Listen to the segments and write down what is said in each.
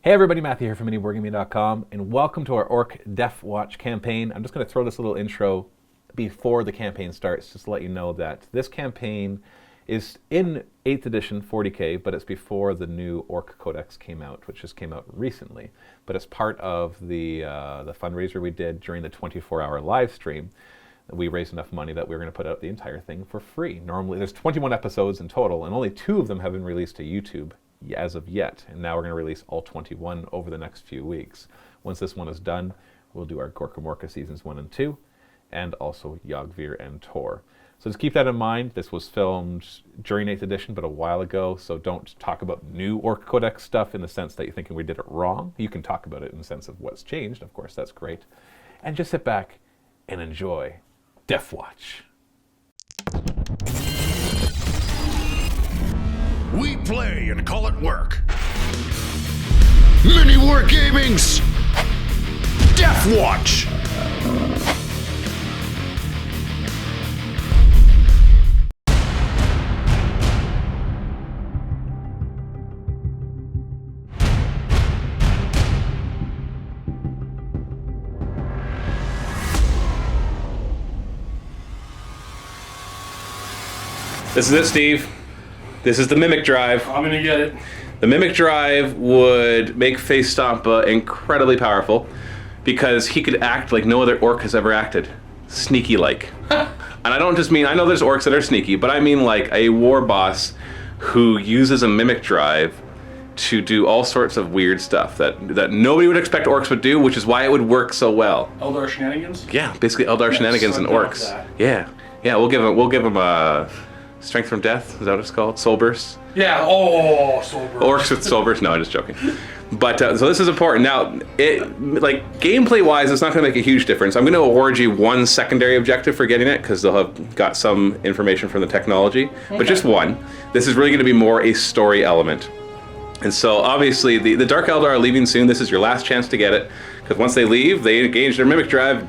Hey everybody, Matthew here from MiniWarGaming.com, and welcome to our Orc Deffwatch campaign. I'm just going to throw this little intro before the campaign starts, just to let you know that this campaign is in 8th edition 40k, but it's before the new Orc Codex came out, which just came out recently. But it's part of the fundraiser we did during the 24-hour live stream. We raised enough money that we were going to put out the entire thing for free. Normally, there's 21 episodes in total, and only 2 of them have been released to YouTube as of yet, and now we're going to release all 21 over the next few weeks. Once this one is done, we'll do our Gorka Morka seasons 1 and 2, and also Yogvir and Tor. So just keep that in mind. This was filmed during 8th edition, but a while ago, so don't talk about new Orc Codex stuff in the sense that you're thinking we did it wrong. You can talk about it in the sense of what's changed, of course, that's great. And just sit back and enjoy Deffwatch. We play and call it work. MiniWarGaming's Deffwatch. This is it, Steve. This is the Mimic Drive. I'm gonna get it. The Mimic Drive would make Face Stompa incredibly powerful because he could act like no other orc has ever acted. Sneaky-like. And I don't just mean, I know there's orcs that are sneaky, but I mean like a war boss who uses a Mimic Drive to do all sorts of weird stuff that nobody would expect orcs would do, which is why it would work so well. Eldar shenanigans? Yeah, basically Eldar shenanigans and orcs. Yeah, we'll give him a Strength from Death, is that what it's called? Soul Burst? Yeah, oh, Soul Burst. Orcs with Soul Burst? No, I'm just joking. But, so this is important. Now, gameplay-wise, it's not going to make a huge difference. I'm going to award you 1 secondary objective for getting it, because they'll have got some information from the technology. Okay. But just 1. This is really going to be more a story element. And so, obviously, the Dark Eldar are leaving soon. This is your last chance to get it, because once they leave, they engage their Mimic Drive.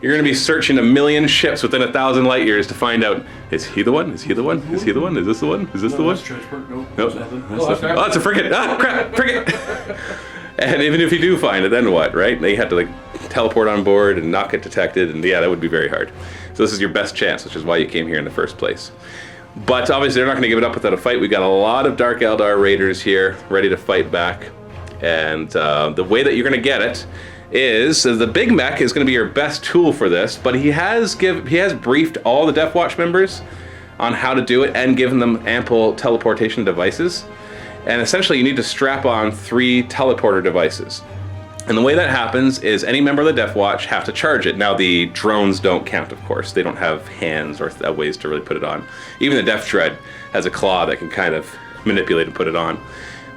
You're going to be searching 1,000,000 ships within 1,000 light years to find out, is he the one? Is he the one? Is he the one? Is this the one? Is this the one? Nope. Oh, it's a frigate. Ah, crap, frigate. And even if you do find it, then what, right? They have to teleport on board and not get detected, and yeah, that would be very hard. So this is your best chance, which is why you came here in the first place. But obviously they're not going to give it up without a fight. We've got a lot of Dark Eldar raiders here ready to fight back. And the way that you're going to get it is the big mech is going to be your best tool for this, but he has briefed all the Deffwatch members on how to do it and given them ample teleportation devices. And essentially you need to strap on 3 teleporter devices. And the way that happens is any member of the Deffwatch have to charge it. Now the drones don't count, of course. They don't have hands or ways to really put it on. Even the Death Tread has a claw that can kind of manipulate and put it on.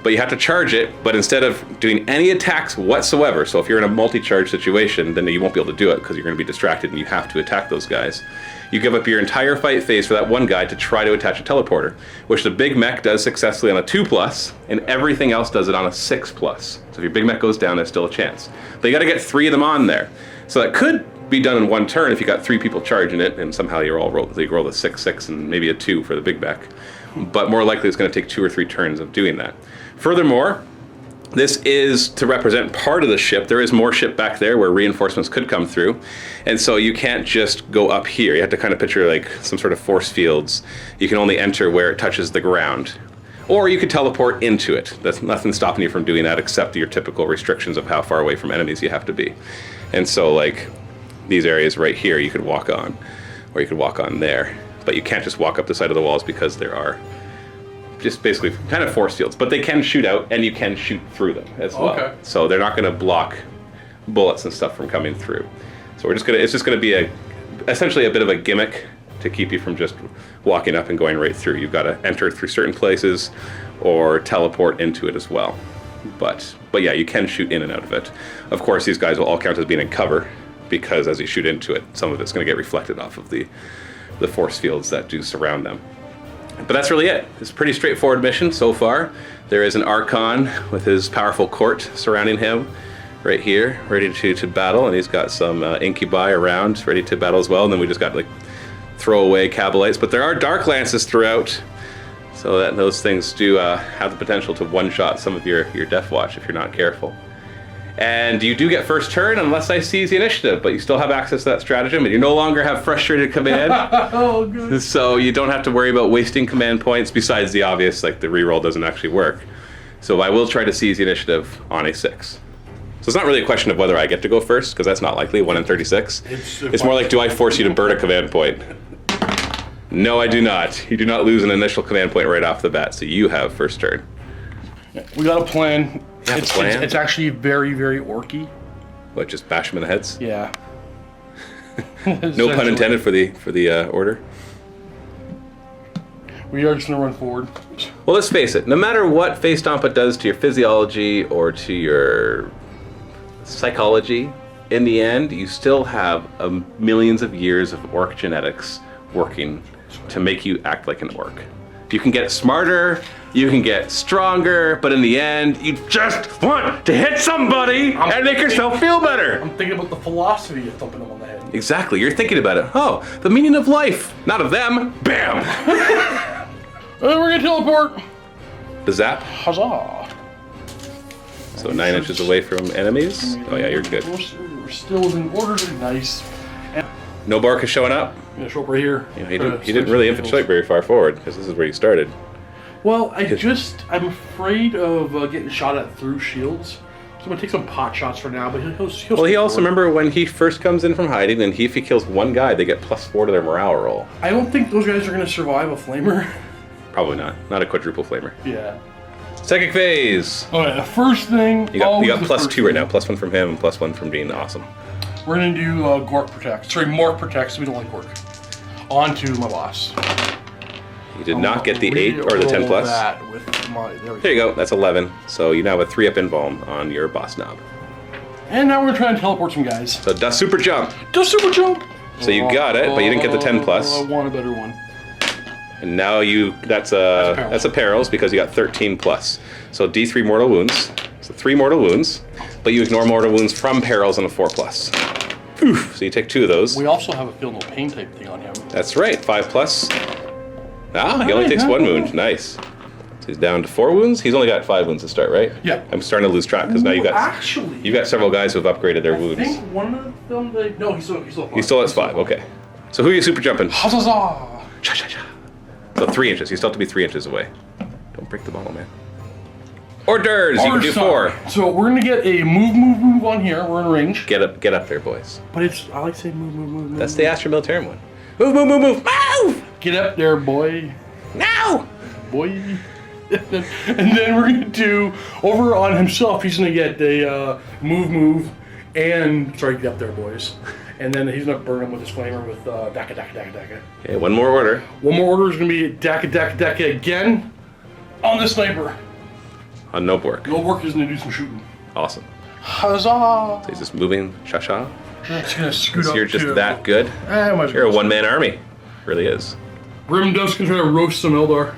But you have to charge it, but instead of doing any attacks whatsoever, so if you're in a multi-charge situation, then you won't be able to do it because you're going to be distracted and you have to attack those guys. You give up your entire fight phase for that one guy to try to attach a teleporter, which the big mech does successfully on a 2+, and everything else does it on a 6+. So if your big mech goes down, there's still a chance. But you got to get 3 of them on there. So that could be done in 1 turn if you got 3 people charging it, and somehow you roll a 6/6 and maybe a 2 for the big mech. But more likely it's going to take 2 or 3 turns of doing that. Furthermore, this is to represent part of the ship. There is more ship back there where reinforcements could come through. And so you can't just go up here. You have to kind of picture like some sort of force fields. You can only enter where it touches the ground. Or you could teleport into it. There's nothing stopping you from doing that except your typical restrictions of how far away from enemies you have to be. And so like these areas right here you could walk on, or you could walk on there. But you can't just walk up the side of the walls because there are just basically kind of force fields, but they can shoot out and you can shoot through them as well. Okay. So they're not going to block bullets and stuff from coming through. So it's just going to be essentially a bit of a gimmick to keep you from just walking up and going right through. You've got to enter through certain places or teleport into it as well. But yeah, you can shoot in and out of it. Of course, these guys will all count as being in cover because as you shoot into it, some of it's going to get reflected off of the force fields that do surround them. But that's really it. It's a pretty straightforward mission so far. There is an Archon with his powerful court surrounding him right here, ready to battle, and he's got some incubi around, ready to battle as well. And then we just got throwaway Cabalites. But there are Dark Lances throughout, So that those things do have the potential to one-shot some of your Deffwatch if you're not careful. And you do get first turn unless I seize the initiative, but you still have access to that stratagem, and you no longer have frustrated command. Oh, good. So you don't have to worry about wasting command points, besides the obvious, like the reroll doesn't actually work. So I will try to seize the initiative on a 6. So it's not really a question of whether I get to go first, because that's not likely, 1 in 36. It's more like, do I force you to burn a command point? No, I do not. You do not lose an initial command point right off the bat, so you have first turn. We got a plan. You have a plan? It's actually very, very orky. What, just bash them in the heads? Yeah. No pun intended for the order. We are just gonna run forward. Well, let's face it. No matter what Face Stompa does to your physiology or to your psychology, in the end, you still have millions of years of orc genetics working to make you act like an orc. You can get smarter, you can get stronger, but in the end, you just want to hit somebody and make yourself feel better. I'm thinking about the philosophy of thumping them on the head. Exactly, you're thinking about it. Oh, the meaning of life, not of them. Bam! We're gonna teleport. The zap. Huzzah! So 9 inches away from enemies. Oh yeah, you're good. We're still within order. Nice. No Bark is showing up. I'm gonna show up right here. You know, he didn't really infiltrate very far forward, because this is where he started. Well, I'm afraid of getting shot at through shields. So I'm gonna take some pot shots for now, but he'll Well, he also, remember when he first comes in from hiding, and if he kills one guy, they get +4 to their morale roll. I don't think those guys are gonna survive a flamer. Probably not. Not a quadruple flamer. Yeah. Psychic phase. Alright, the first thing. You got the +2 right thing. now. +1 from him and +1 from Dean. Awesome. We're gonna do Gork Protect. Sorry, Mork Protect, so we don't like Gork. On to my boss. You did not get the 8 or the 10 plus. That with There you go. That's 11. So you now have a 3-up invuln on your boss knob. And now we're gonna try and teleport some guys. So dust super jump. Do super jump! So you got it, but you didn't get the 10 plus. I want a better one. And now that's a perils because you got 13 plus. So D3 mortal wounds. So 3 mortal wounds, but you ignore mortal wounds from perils and a 4 plus. Oof. So you take 2 of those. We also have a feel no pain type thing on him. That's right, 5 plus. Ah, he only takes 1 wound. Nice. So he's down to 4 wounds. He's only got 5 wounds to start, right? Yeah. I'm starting to lose track because now you got several guys who have upgraded their wounds. I think one of them. No, he's still 5. He still has 5. Okay. So who are you super jumping? Huzzah! Cha cha cha. So 3 inches. You still have to be 3 inches away. Don't break the bottle, man. Hors d'oeuvres. You can do 4. So we're gonna get a move on here. We're in range. Get up there, boys. But I like saying move. That's the Astra Militarum one. Move. Move! Get up there, boy. Now! Boy. And then we're gonna do over on himself. He's gonna get a move, and get up there, boys. And then he's gonna burn him with his flamer with Daka. Okay, one more order. One more order is gonna be Daka again on the sniper. On no work. No work is gonna do some shooting. Awesome. Huzzah! So he's just moving, cha-cha. Just gonna scoot up. You're just that good. You're a one-man army. Really is. Grim Dusk can try to roast some Eldar.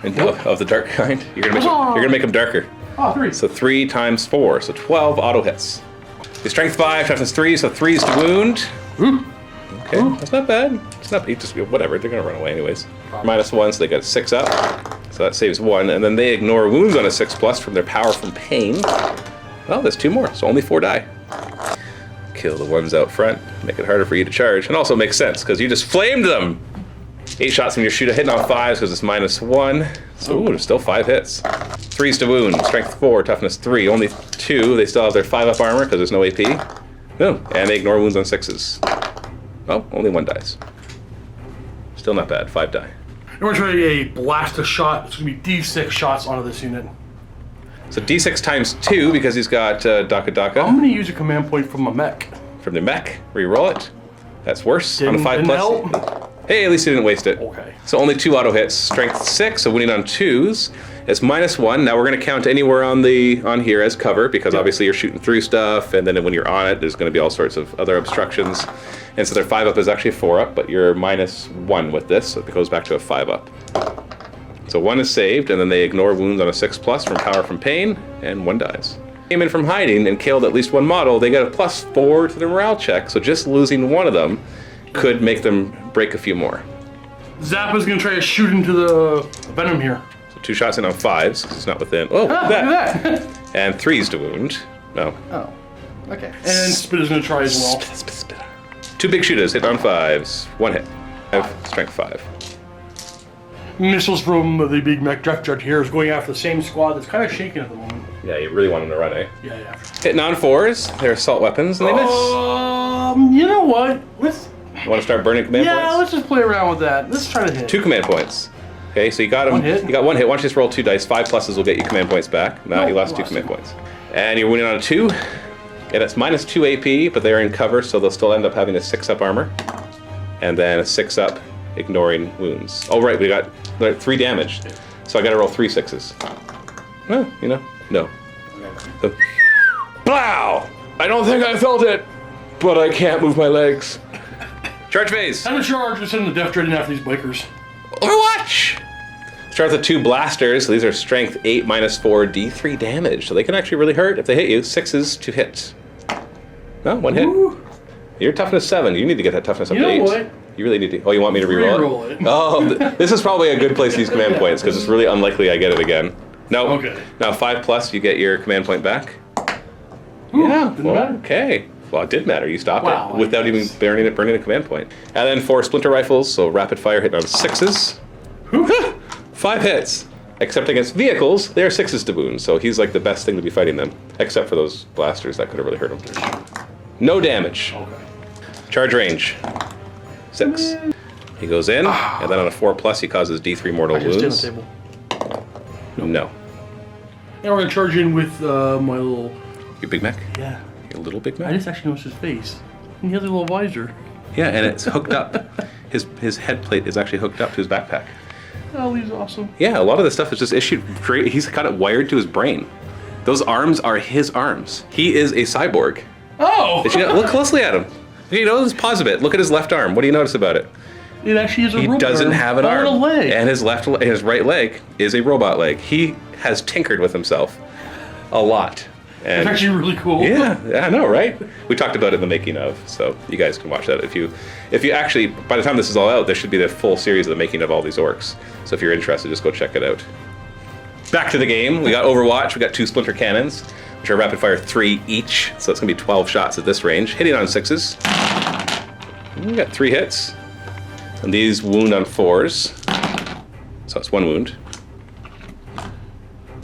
And of the dark kind. You're gonna make them darker. Oh, 3. So 3 times 4, so 12 auto hits. Your strength 5, toughness 3, so 3's to wound. Okay, that's not bad. It's not, just whatever. They're gonna run away anyways. -1, so they got 6 up. So that saves 1, and then they ignore wounds on a 6 plus from their power from pain. Well, there's 2 more, so only 4 die. Kill the ones out front, make it harder for you to charge, and also makes sense because you just flamed them. 8 shots from your shooter hitting on 5s because it's -1. So ooh, there's still 5 hits. 3's to wound, strength 4, toughness 3, only 2. They still have their 5-up armor because there's no AP. Oh, and they ignore wounds on 6s. Oh, only 1 dies. Still not bad, 5 die. We're gonna try a blast a shot. It's gonna be D6 shots onto this unit. So D6 times 2 because he's got Daka. I'm gonna use a command point from my mech. From the mech, reroll it. That's worse on a 5 Didn't plus. help. Hey, at least he didn't waste it. Okay. So only 2 auto hits. Strength 6, so winning on 2s. It's -1. Now we're going to count anywhere on here as cover because obviously you're shooting through stuff, and then when you're on it, there's going to be all sorts of other obstructions. And so their 5-up is actually 4-up, but you're -1 with this, so it goes back to a 5-up. So 1 is saved, and then they ignore wounds on a 6 plus from power from pain, and 1 dies. Came in from hiding and killed at least 1 model. They get a +4 to the morale check, so just losing 1 of them could make them break a few more. Zappa's gonna try to shoot into the venom here. So 2 shots in on 5s, 'cause it's not within. Oh, Ah, that. look at that. And 3s to wound. No. Oh, okay. And Spit is gonna try as well. 2 big shooters hit on 5s. 1 hit. Strength 5. Missiles from the big mech Deffwatch here is going after the same squad that's kind of shaking at the moment. Yeah, you really want him to run, eh? Yeah. Hitting on 4s. They're assault weapons, and they miss. You know what? You want to start burning command points? Yeah, let's just play around with that. Let's try to hit. 2 command points. Okay, so you got him. 1 hit. You got 1 hit. Why don't you just roll 2 dice? 5 pluses will get you command points back. No, you lost 2 command points. And you're winning on a 2. And it's minus 2 AP, but they're in cover, so they'll still end up having a 6-up armor. And then a 6-up ignoring wounds. Oh, right, we got 3 damage. So I gotta roll 3 6s. Well, you know, no. So, blow! I don't think I felt it, but I can't move my legs. Charge phase. Time to charge. We're sending the Death Dread in after these bikers. Overwatch! Start with 2 blasters. These are strength 8 minus 4 D3 damage. So they can actually really hurt if they hit you. 6s to hit. No, 1 hit. Ooh. You're toughness 7. You need to get that toughness up to 8. You know what? You really need to. Oh, you want me to reroll Reroll it? it. Oh, this is probably a good place to use command points because it's really unlikely I get it again. No. Okay. Now 5 plus, you get your command point back. Ooh, Yeah. didn't Well, matter. okay. Well, it did matter. You stopped Wow, it without even burning a command point. And then 4 splinter rifles, so rapid fire hitting on 6s. 5 hits. Except against vehicles, they're 6s to wound, so he's like the best thing to be fighting them. Except for those blasters that could have really hurt him. No damage. Okay. Charge range. 6. He goes in, and then on a 4 plus, he causes D3 mortal I can stay on the wounds. table. No. Now we're gonna charge in with my little. Your big mech? Yeah. Your little big I mech? just actually noticed his face. And he has a little visor. Yeah, and it's hooked up. His head plate is actually hooked up to his backpack. Oh, he's awesome. Yeah, a lot of this stuff is just issued. He's got it wired to his brain. Those arms are his arms. He is a cyborg. Oh! Did you look closely at him? You know, just pause a bit. Look at his left arm. What do you notice about it? It actually is a He robot doesn't arm. have an Oh, arm. and a leg. And his right leg is a robot leg. He has tinkered with himself a lot. And It's actually really cool. yeah, I know, right? We talked about it in the making of, so you guys can watch that if you actually. By the time this is all out, there should be the full series of the making of all these orcs. So if you're interested, just go check it out. Back to the game. We got Overwatch. We got 2 splinter cannons, which are rapid fire 3 each. So it's gonna be 12 shots at this range, hitting on 6s. We got 3 hits, and these wound on 4s. So it's 1 wound.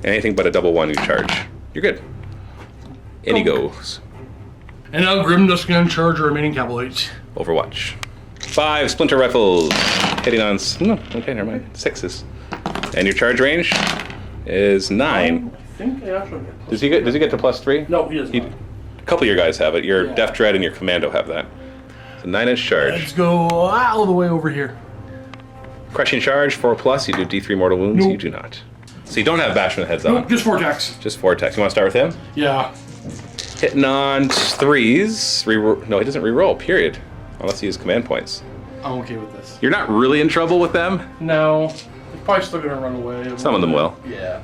Anything but a double 1 you charge. You're good. In he goes. And now Grimdusk's gonna charge our remaining cavalites. Overwatch. 5 splinter rifles. Hitting on. No, okay, never mind. 6s. And your charge range is 9. I think I actually get Does he get to +3? No, he doesn't. A couple of your guys have it. Your Yeah. Def Dread and your Commando have that. So 9-inch charge. Let's go all the way over here. Crushing charge 4 plus. You do D3 mortal wounds. Nope. You do not. So you don't have bash when the head's on. Nope, just vortex. Just 4 attacks. You want to start with him? Yeah. Hitting on 3s. No, he doesn't reroll. Period. Unless he uses command points. I'm okay with this. You're not really in trouble with them. No. He's probably still gonna run away. Some of them will. Yeah.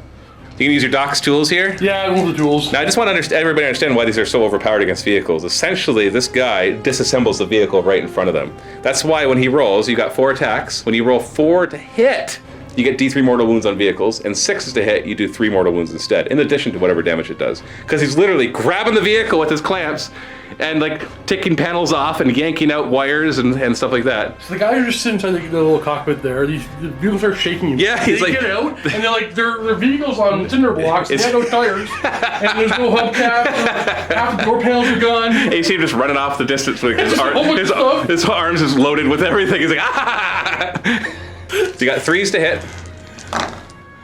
You can use your Doc's tools here. Yeah, all the tools. Now, I just want to everybody understand why these are so overpowered against vehicles. Essentially, this guy disassembles the vehicle right in front of them. That's why when he rolls, you got 4 attacks. When you roll 4 to hit, you get D3 mortal wounds on vehicles, and 6 to hit, you do 3 mortal wounds instead, in addition to whatever damage it does. Because he's literally grabbing the vehicle with his clamps and like taking panels off and yanking out wires and stuff like that. So the guys are just sitting inside the little cockpit there. These vehicles start shaking. Yeah, he's they like- get out, and they're like their vehicles on cinder blocks. They have no tires, and there's no hubcap. Half the door panels are gone. And you see him just running off the distance with his, So much stuff. his arms is loaded with everything. He's like, ah! So you got 3s to hit.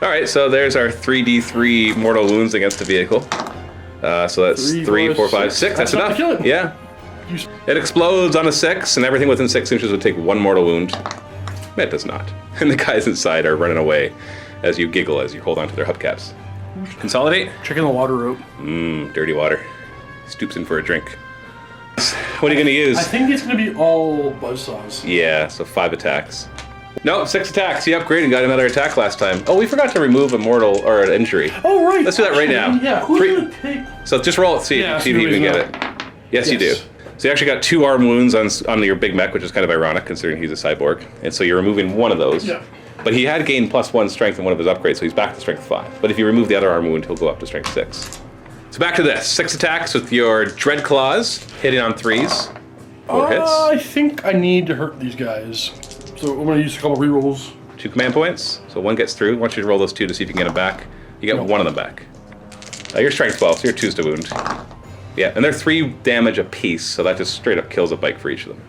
All right, so there's our 3d3 mortal wounds against the vehicle. So that's 3, 4, 5, 6. That's enough enough. to kill him. Yeah. It explodes on a 6, and everything within 6 inches would take 1 mortal wound. It does not. And the guys inside are running away as you giggle as you hold onto their hubcaps. Consolidate. Checking the water rope. Dirty water. Stoops in for a drink. What are you going to use? I think it's gonna be all buzzsaws. Yeah, so 5 attacks. Nope, 6 attacks. He upgraded and got another attack last time. Oh, we forgot to remove a mortal or an injury. Oh right. Let's do that right now. Yeah. Who's 3. gonna take? So just roll it, see Yeah, if you can see get who's it. Yes, you do. Yes. So you actually got 2 arm wounds on your big mech, which is kind of ironic considering he's a cyborg. And so you're removing one of those. Yeah. But he had gained +1 strength in one of his upgrades, so he's back to strength 5. But if you remove the other arm wound, he'll go up to strength 6. So back to this. 6 attacks with your Dread Claws, hitting on 3s. 4 hits. I think I need to hurt these guys. So I'm going to use a couple rerolls. 2 command points. So 1 gets through. I want you to roll those 2 to see if you can get them back. You get 1 of them back. You're strength 12, so you're 2s to wound. Yeah, and they're 3 damage apiece, so that just straight up kills a bike for each of them.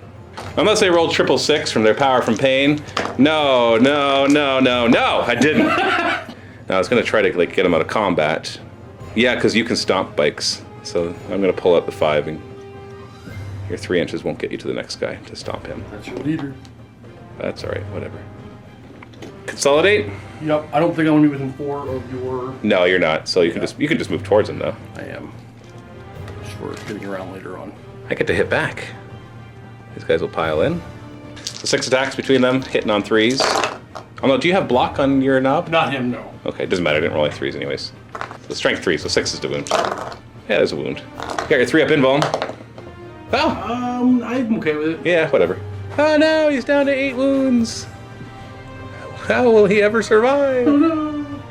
Unless they rolled 666 from their power from pain. No, I didn't. I was going to try to like get them out of combat. Yeah, because you can stomp bikes. So I'm going to pull out the 5, and your 3 inches won't get you to the next guy to stomp him. That's your leader. That's all right, whatever. Consolidate? Yep, I don't think I'm going to be within 4 of your... No, you're not. So you can just move towards him though. I am. Just for getting around later on. I get to hit back. These guys will pile in. So 6 attacks between them, hitting on 3s. Oh no, do you have block on your knob? Not him, no. Okay, it doesn't matter. I didn't roll any 3s anyways. So strength 3, so 6 is the wound. Yeah, there's a wound. You got your 3 up invuln. Oh! I'm okay with it. Yeah, whatever. Oh no, he's down to 8 wounds. How will he ever survive? Oh no.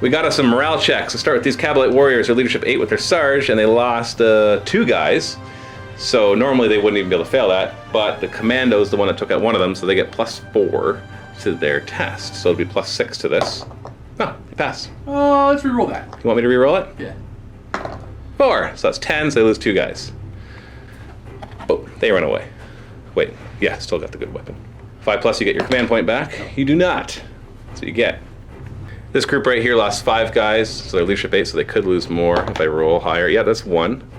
We got us some morale checks. Let's start with these Cabalite Warriors. Their leadership 8 with their Sarge, and they lost 2 guys. So normally they wouldn't even be able to fail that, but the Commando is the one that took out one of them, so they get +4 to their test. So it'll be +6 to this. Oh, you pass. Let's reroll that. You want me to reroll it? Yeah. 4. So that's 10, so they lose 2 guys. Oh, they run away. Wait, yeah, still got the good weapon. 5+, you get your command point back. You do not. That's what you get. This group right here lost 5 guys, so their leadership 8, so they could lose more if I roll higher. Yeah, that's 1.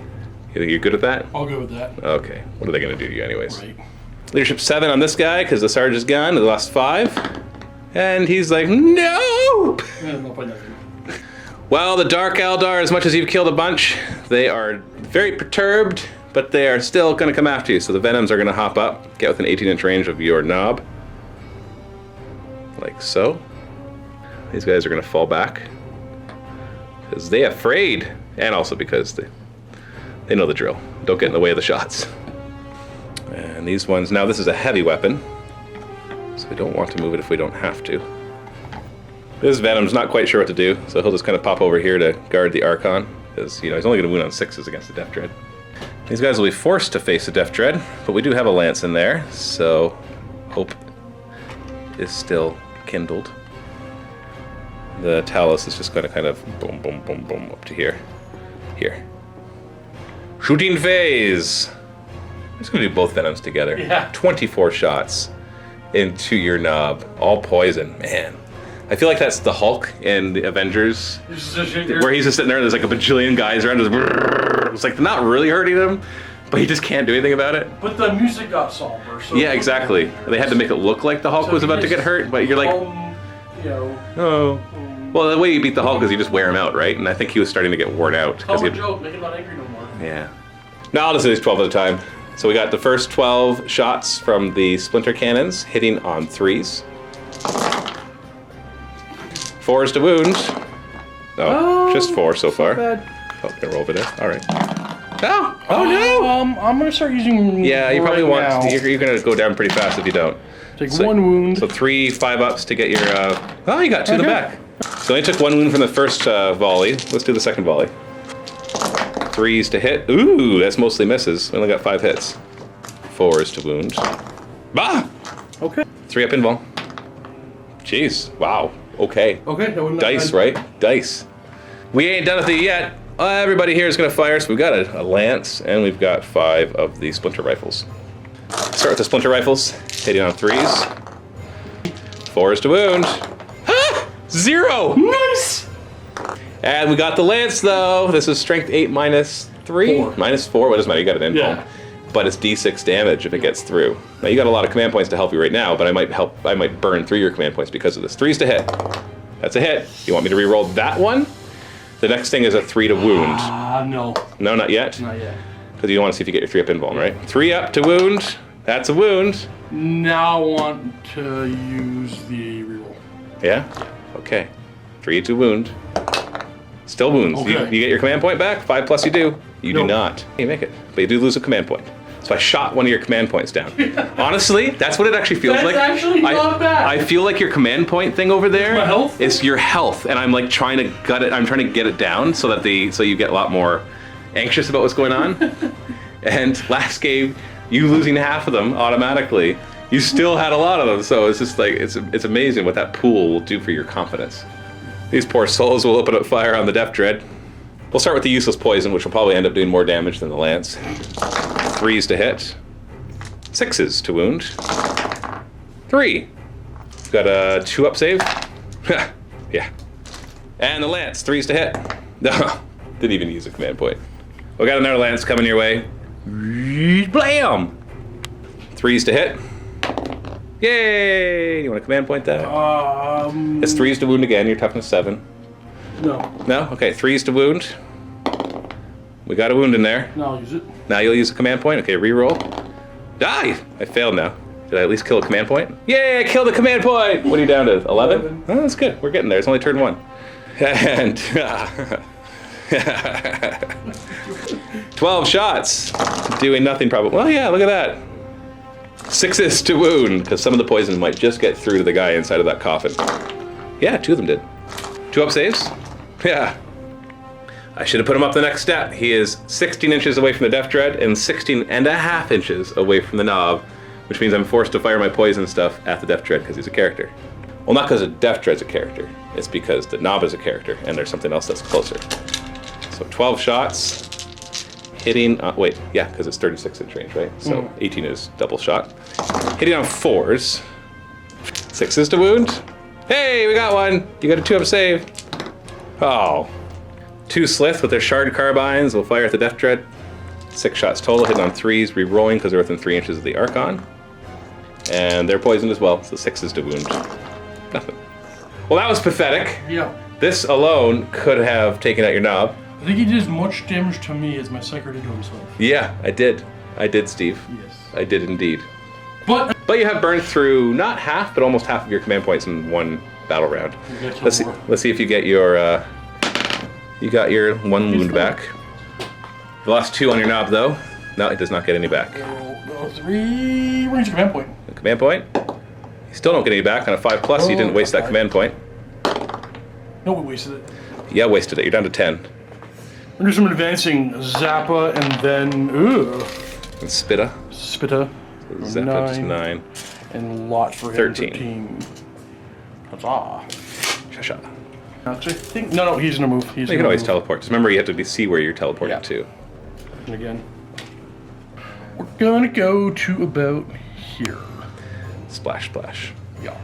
You think you're good at that? I'll go with that. Okay. What are they going to do to you anyways? Right. Leadership 7 on this guy, because the Sarge is gone. They lost 5. And he's like, no! Well, the Dark Eldar, as much as you've killed a bunch, they are very perturbed, but they are still going to come after you. So the Venoms are going to hop up, get within 18-inch range of your knob. Like so. These guys are going to fall back. Because they're afraid. And also because they know the drill. Don't get in the way of the shots. And these ones, now this is a heavy weapon. So we don't want to move it if we don't have to. This Venom's not quite sure what to do, so he'll just kind of pop over here to guard the Archon. Because, you know, he's only going to wound on 6s against the Death Dread. These guys will be forced to face the Death Dread, but we do have a lance in there, so hope is still kindled. The Talus is just going to kind of boom, boom, boom, boom up to here. Here. Shooting phase! I'm just going to do both Venoms together. Yeah. 24 shots into your knob. All poison. Man. I feel like that's the Hulk in the Avengers, where he's just sitting there and there's like a bajillion guys around. It's like they're not really hurting him, but he just can't do anything about it. But the music got somber. So Yeah, exactly. They had to make it look like the Hulk was about to get hurt, but you're like, you know. oh. Well, the way you beat the Hulk is you just wear him out, right? And I think he was starting to get worn out. Tell him a joke, make him not angry no more. Yeah. No, I'll just do these 12 at a time. So we got the first 12 shots from the splinter cannons hitting on 3s. 4s to wound. Oh, just 4 so far. Bad. Oh, gonna roll over there. All right. Oh no! I'm gonna start using. Yeah, you probably want. now. You're gonna go down pretty fast if you don't. Take 1 wound. So 3 5-ups to get your. Oh, you got 2 in the back. So I took 1 wound from the first volley. Let's do the second volley. 3s to hit. Ooh, that's mostly misses. We only got 5 hits. 4s to wound. Bah! Okay. 3 up invuln. Jeez. Wow. Okay. Okay. That wouldn't Dice, right? Dice. We ain't done with it yet. Everybody here is going to fire, so we've got a lance, and we've got 5 of the splinter rifles. Start with the splinter rifles, hitting on 3s. 4s to wound. Ah! 0! Nice! And we got the lance, though. This is strength 8 minus 3? 4. Minus 4? What doesn't matter, you got an invuln. Yeah. But it's d6 damage if it gets through. Now, you got a lot of command points to help you right now, but I might burn through your command points because of this. 3s to hit. That's a hit. You want me to re-roll that one? The next thing is a 3 to wound. No. No, not yet? Not yet. Because you don't want to see if you get your 3 up invuln, right? 3 up to wound. That's a wound. Now I want to use the reroll. Yeah? Okay. 3 to wound. Still wounds. Okay. You get your command point back. 5+ you do. You do Nope. not. You make it. But you do lose a command point. So I shot one of your command points down. Honestly, that's what it actually feels like. That's actually not bad. I feel like your command point thing over there my health? is your health, and I'm like trying to gut it. I'm trying to get it down so that so you get a lot more anxious about what's going on. And last game, you losing half of them automatically, you still had a lot of them. So it's just like it's amazing what that pool will do for your confidence. These poor souls will open up fire on the Death Dread. We'll start with the useless poison, which will probably end up doing more damage than the lance. 3s to hit, 6s to wound. 3. Got a 2-up save. Yeah. And the lance, 3s to hit. No, didn't even use a command point. We got another lance coming your way. Blam! 3s to hit. Yay! You want a command point that? It's 3s to wound again. Your toughness 7. No. No? Okay, 3s to wound. We got a wound in there. No, I'll use it. Now you'll use a command point. Okay, reroll. Die! I failed now. Did I at least kill a command point? Yay, I killed a command point! What are you down to? 11? Oh, that's good. We're getting there. It's only turn 1. And 12 shots. Doing nothing probably. Well, yeah, look at that. 6s to wound, because some of the poison might just get through to the guy inside of that coffin. Yeah, 2 of them did. 2-up saves? Yeah. I should have put him up the next step. He is 16 inches away from the Death Dread and 16.5 inches away from the knob, which means I'm forced to fire my poison stuff at the Death Dread because he's a character. Well, not because the Death Dread's a character. It's because the knob is a character and there's something else that's closer. So 12 shots. Hitting, wait, yeah, because it's 36-inch range, right? So 18 is double shot. Hitting on 4s. 6s to wound. Hey, we got one. You got a 2-up save. Oh. 2 Slith with their shard carbines will fire at the Death Dread. 6 shots total, hitting on 3s, re-rolling because they're within 3 inches of the Archon. And they're poisoned as well, so 6s to wound. Nothing. Well, that was pathetic. Yeah. This alone could have taken out your knob. I think he did as much damage to me as my Psyker did to himself. Yeah, I did. I did, Steve. Yes. I did indeed. But you have burned through not half, but almost half of your command points in one battle round. Let's see if you get your you got your 1 wound back. You lost 2 on your knob though. No, it does not get any back. 3 range command point. A command point. You still don't get any back on a 5+. So you didn't waste that command point. No, we wasted it. Yeah, wasted it. You're down to 10. We're gonna do some advancing Zappa and then And Spitta. Spitta. Zappa to 9. And Lot for 13. Huzzah. Shasha. Actually, I think no, he's gonna move. You can always teleport. Just remember, you have to see where you're teleporting to. And again, we're gonna go to about here. Splash, splash. Yeah.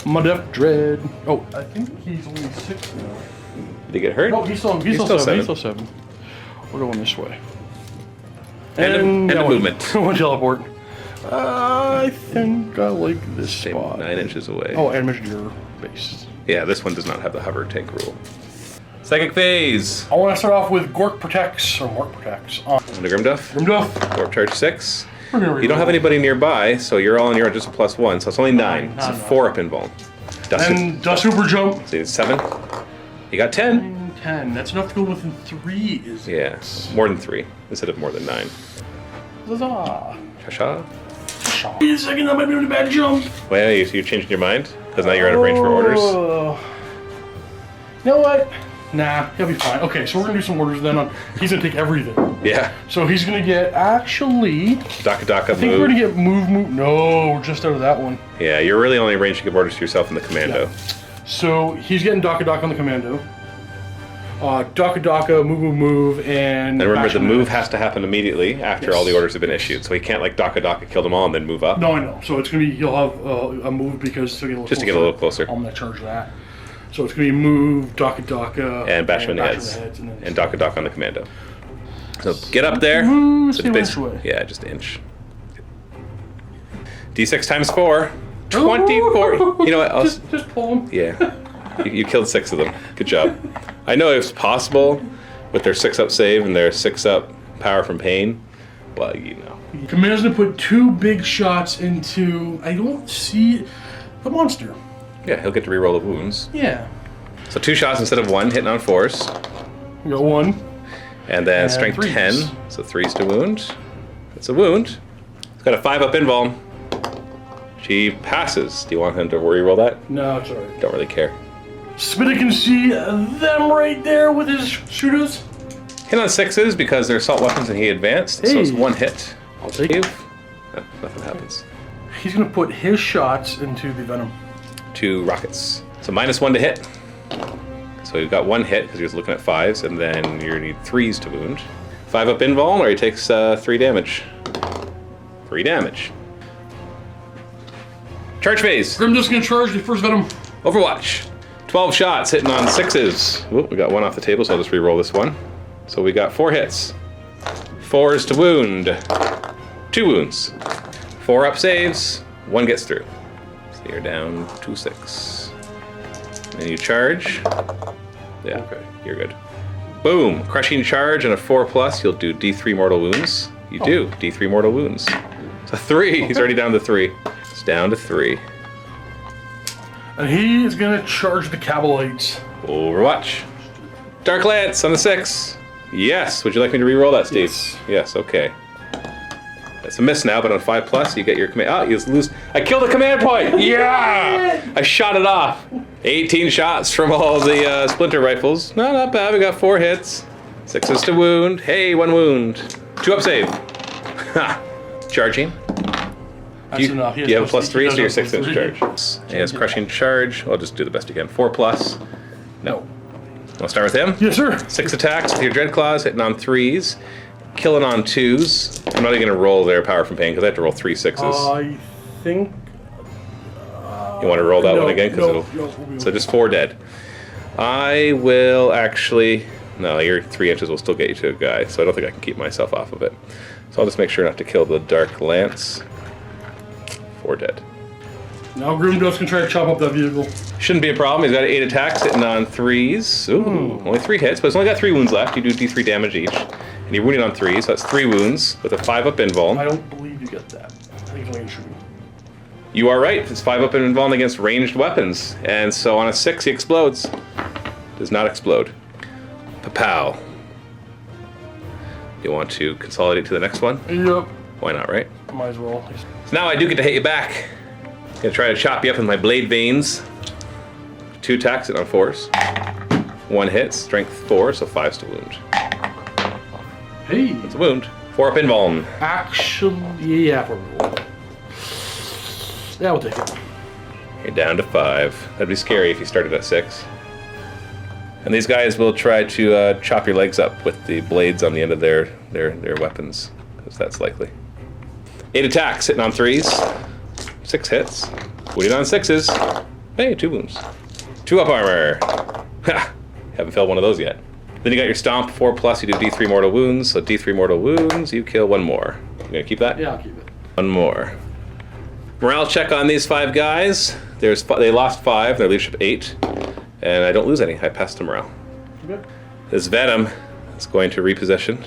My Death Dread. Oh, I think he's only 6 now. Did he get hurt? No, he's still 7. He's still 7. We're going this way. And a movement. One teleport. I think I like this spot. 9 inches away. Oh, and measured your base. Yeah, this one does not have the hover tank rule. Psychic phase. I want to start off with Gork Protects, or Mork Protects. Under Grimduff. Grimduff. Warp charge 6. We're gonna You don't have anybody nearby, so you're all on your own, just a +1, so it's only 9. It's a 4-up invuln. And Dust Super Jump. So it's 7. You got 10. 10. That's enough to go within 3, is it? Yeah, more than 3 instead of more than 9. Huzzah. Shasha. Wait a second, that might be a bad jump. Well, you're changing your mind? Because now you're out of range for orders. You know what? Nah, he'll be fine. Okay, so we're gonna do some orders then on. He's gonna take everything. Yeah. So he's gonna get Daka actually. Daka I think we're gonna get move. No, we're just out of that one. Yeah, you're really only range to give orders to yourself and the commando. Yeah. So he's getting Daka Daka on the commando. Daka Daka, move, and. And remember, bash the him move in. has to happen immediately after all the orders have been issued. So he can't like Daka Daka kill them all and then move up. No, I know. So it's gonna be he'll have a move because to get a little Just to get a little closer. I'm gonna charge that. So it's gonna be move, Daka Daka, And bash him in the bash heads. and then And Daka Daka on the commando. So get up there. Stay So away. basi- yeah, just an inch. D6 times 4. 24. You know what? Just pull him. Yeah. You killed 6 of them. Good job. I know it's possible with their 6-up save and their 6-up power from pain, but you know. Commander's gonna put 2 big shots into. I don't see the monster. Yeah, he'll get to reroll the wounds. Yeah. So 2 shots instead of 1, hitting on 4s. We got 1. And then And strength 3s. 10, so 3s to wound. It's a wound. It's got a 5-up invuln. She passes. Do you want him to re-roll that? No, it's alright. Don't really care. Spinner can see them right there with his shooters. Hit on 6s because they're assault weapons and he advanced, so it's Hey. 1 hit. I'll take it. No, nothing happens. He's gonna put his shots into the venom. 2 rockets. So -1 to hit. So you've got 1 hit because he was looking at 5s, and then you're gonna need 3s to wound. 5-up invuln, or he takes 3 damage. 3 damage. Charge phase. Grim just gonna charge the first venom. Overwatch. 12 shots hitting on 6s. Whoop, we got 1 off the table, so I'll just re-roll this one. So we got 4 hits. 4s to wound. 2 wounds. 4-up saves. 1 gets through. So you're down to 6. And you charge. Yeah, okay, you're good. Boom! Crushing charge and a 4+, you'll do D3 mortal wounds. You do, D3 mortal wounds. So 3, he's already down to 3. It's down to 3. And he is gonna charge the Cabalites. Overwatch. Dark Lance on the 6. Yes. Would you like me to re-roll that, Steve? Yes, okay. It's a miss now, but on 5+, you get your command. Oh, you lose. I killed a command point! Yeah! I shot it off. 18 shots from all the splinter rifles. No, not bad. We got 4 hits. 6s to wound. Hey, 1 wound. 2-up save. Ha! Charging. That's enough. Do you have a +3, so you're 6 inch charge. charge. He has crushing charge. I'll just do the best you can. 4+. No. I'll start with him. Yes, sir. 6 attacks with your Dread Claws, hitting on 3s, killing on 2s. I'm not even going to roll their power from pain because I have to roll 3 6s. I think. You want to roll that no, one again? no, It'll, no. so just 4 dead. I will actually. No, your 3 inches will still get you to a guy, so I don't think I can keep myself off of it. So I'll just make sure not to kill the Dark Lance. 4 dead. Now Grimdust can try to chop up that vehicle. Shouldn't be a problem. He's got 8 attacks, hitting on 3s. Ooh, only 3 hits, but it's only got 3 wounds left. You do D3 damage each. And you're wounded on 3, so that's 3 wounds with a 5-up invuln. I don't believe you get that. I think it's only shooting. You are right. It's 5-up invuln against ranged weapons. And so on a 6, he explodes. Does not explode. Papow. You want to consolidate to the next one? Yep. Why not, right? Might as well. So now I do get to hit you back. Gonna try to chop you up with my blade veins. 2 attacks, hit on 4s. 1 hit, strength 4, so 5s to wound. Hey. It's a wound. 4-up invuln. Actually, yeah, we'll take it. You're down to 5. That'd be scary if you started at 6. And these guys will try to chop your legs up with the blades on the end of their weapons, because that's likely. 8 attacks, hitting on 3s. 6 hits. Wounded on 6s. Hey, 2 wounds. 2-up armor. Ha! Haven't failed one of those yet. Then you got your stomp, 4+, you do D3 mortal wounds. So D3 mortal wounds, you kill 1 more. You gonna keep that? Yeah, I'll keep it. 1 more. Morale check on these 5 guys. They lost 5, their leadership 8. And I don't lose any. I passed the morale. Okay. This Venom is going to reposition.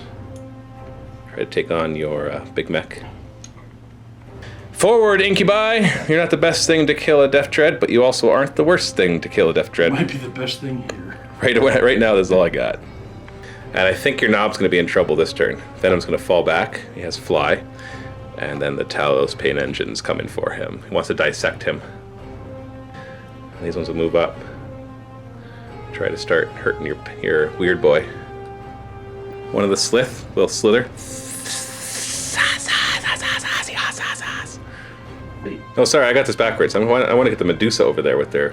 Try to take on your big mech. Forward, Incubi! You're not the best thing to kill a Death Dread, but you also aren't the worst thing to kill a Death Dread. Might be the best thing here. Right now, that's all I got. And I think your Knob's going to be in trouble this turn. Venom's going to fall back. He has Fly. And then the Talos Pain Engine's coming for him. He wants to dissect him. And these ones will move up. Try to start hurting your weird boy. One of the Slith will slither. Oh, sorry, I got this backwards. I want to get the Medusa over there with their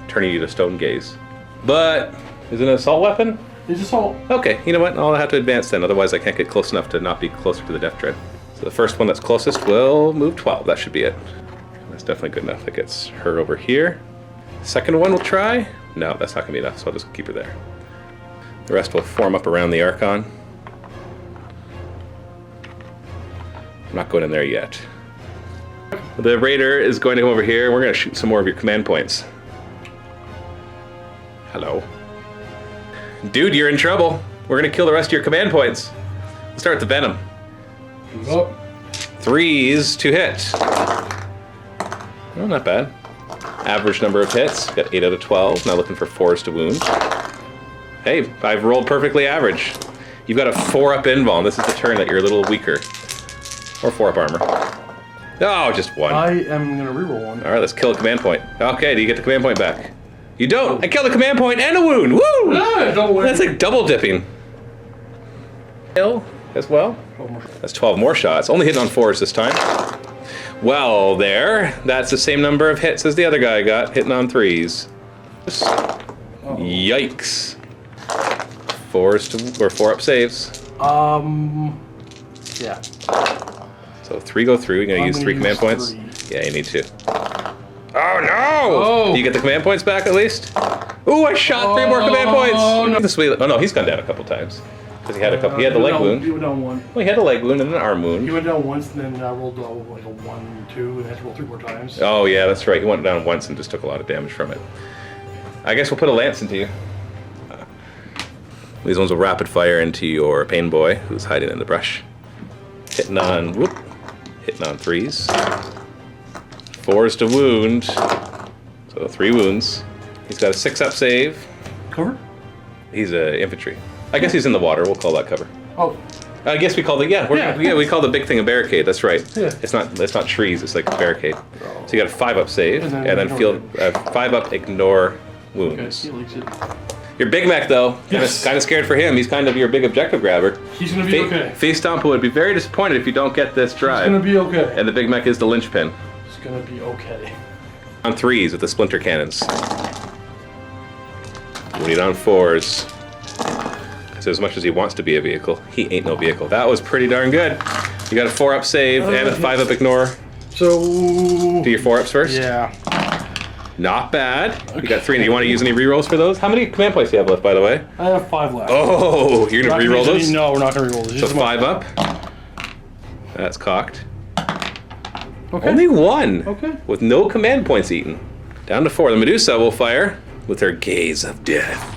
turning you to stone gaze. But, is it an assault weapon? It's assault. Okay, you know what? I'll have to advance then, otherwise I can't get close enough to not be closer to the Death Dread. So the first one that's closest will move 12. That should be it. That's definitely good enough. That gets her over here. Second one we'll try. No, that's not going to be enough, so I'll just keep her there. The rest will form up around the Archon. I'm not going in there yet. The Raider is going to come over here, and we're going to shoot some more of your command points. Hello. Dude, you're in trouble. We're going to kill the rest of your command points. Let's start with the Venom. Move up. 3s to hit. Oh, not bad. Average number of hits. Got 8 out of 12. Now looking for 4s to wound. Hey, I've rolled perfectly average. You've got a 4-up invuln. This is the turn that you're a little weaker. Or 4 up armor. Oh, just 1. I am going to reroll one. All right, let's kill a command point. Okay, do you get the command point back? You don't. I killed a command point and a wound. Woo! Ah, don't win. That's like double dipping. Kill as well. That's 12 more shots. Only hitting on 4s this time. Well, that's the same number of hits as the other guy got, hitting on 3s. Yikes. 4 up saves. Yeah. So 3 go through. You're gonna use 3 command points. 3. Yeah, you need to. Oh no! Do you get the command points back at least? Ooh, I shot 3 more command points. No. Oh no, he's gone down a couple times because he had a couple. He had the leg wound. He went down 1. Well, he had a leg wound and an arm wound. He went down once, and then I rolled like a 1, 2, and had to roll 3 more times. Oh yeah, that's right. He went down once and just took a lot of damage from it. I guess we'll put a lance into you. These ones will rapid fire into your pain boy, who's hiding in the brush. Hitting on 3s. 4s to wound. So 3 wounds. He's got a 6 up save. Cover? He's infantry. I guess he's in the water. We'll call that cover. Oh. I guess we call we call the big thing a barricade. That's right. Yeah. It's not trees. It's like a barricade. So you got a 5 up save, and then field 5 up ignore wounds. Okay, he leaks it. Your Big Mech though, Yes. kind of scared for him. He's kind of your big objective grabber. He's gonna be okay. Face Stompa would be very disappointed if you don't get this drive. He's gonna be okay. And the Big Mech is the linchpin. It's gonna be okay. On 3s with the splinter cannons. We need on 4s. So as much as he wants to be a vehicle, he ain't no vehicle. That was pretty darn good. You got a 4 up save and a 5 up ignore. So Do your 4 ups first. yeah. Not bad. You got 3. Do you want to use any rerolls for those? How many command points do you have left, by the way? I have 5 left. Oh, you're gonna reroll those? No, we're not gonna reroll those. So 5 up. That's cocked. Okay. Only 1. Okay. With no command points eaten. Down to 4. The Medusa will fire with her gaze of death.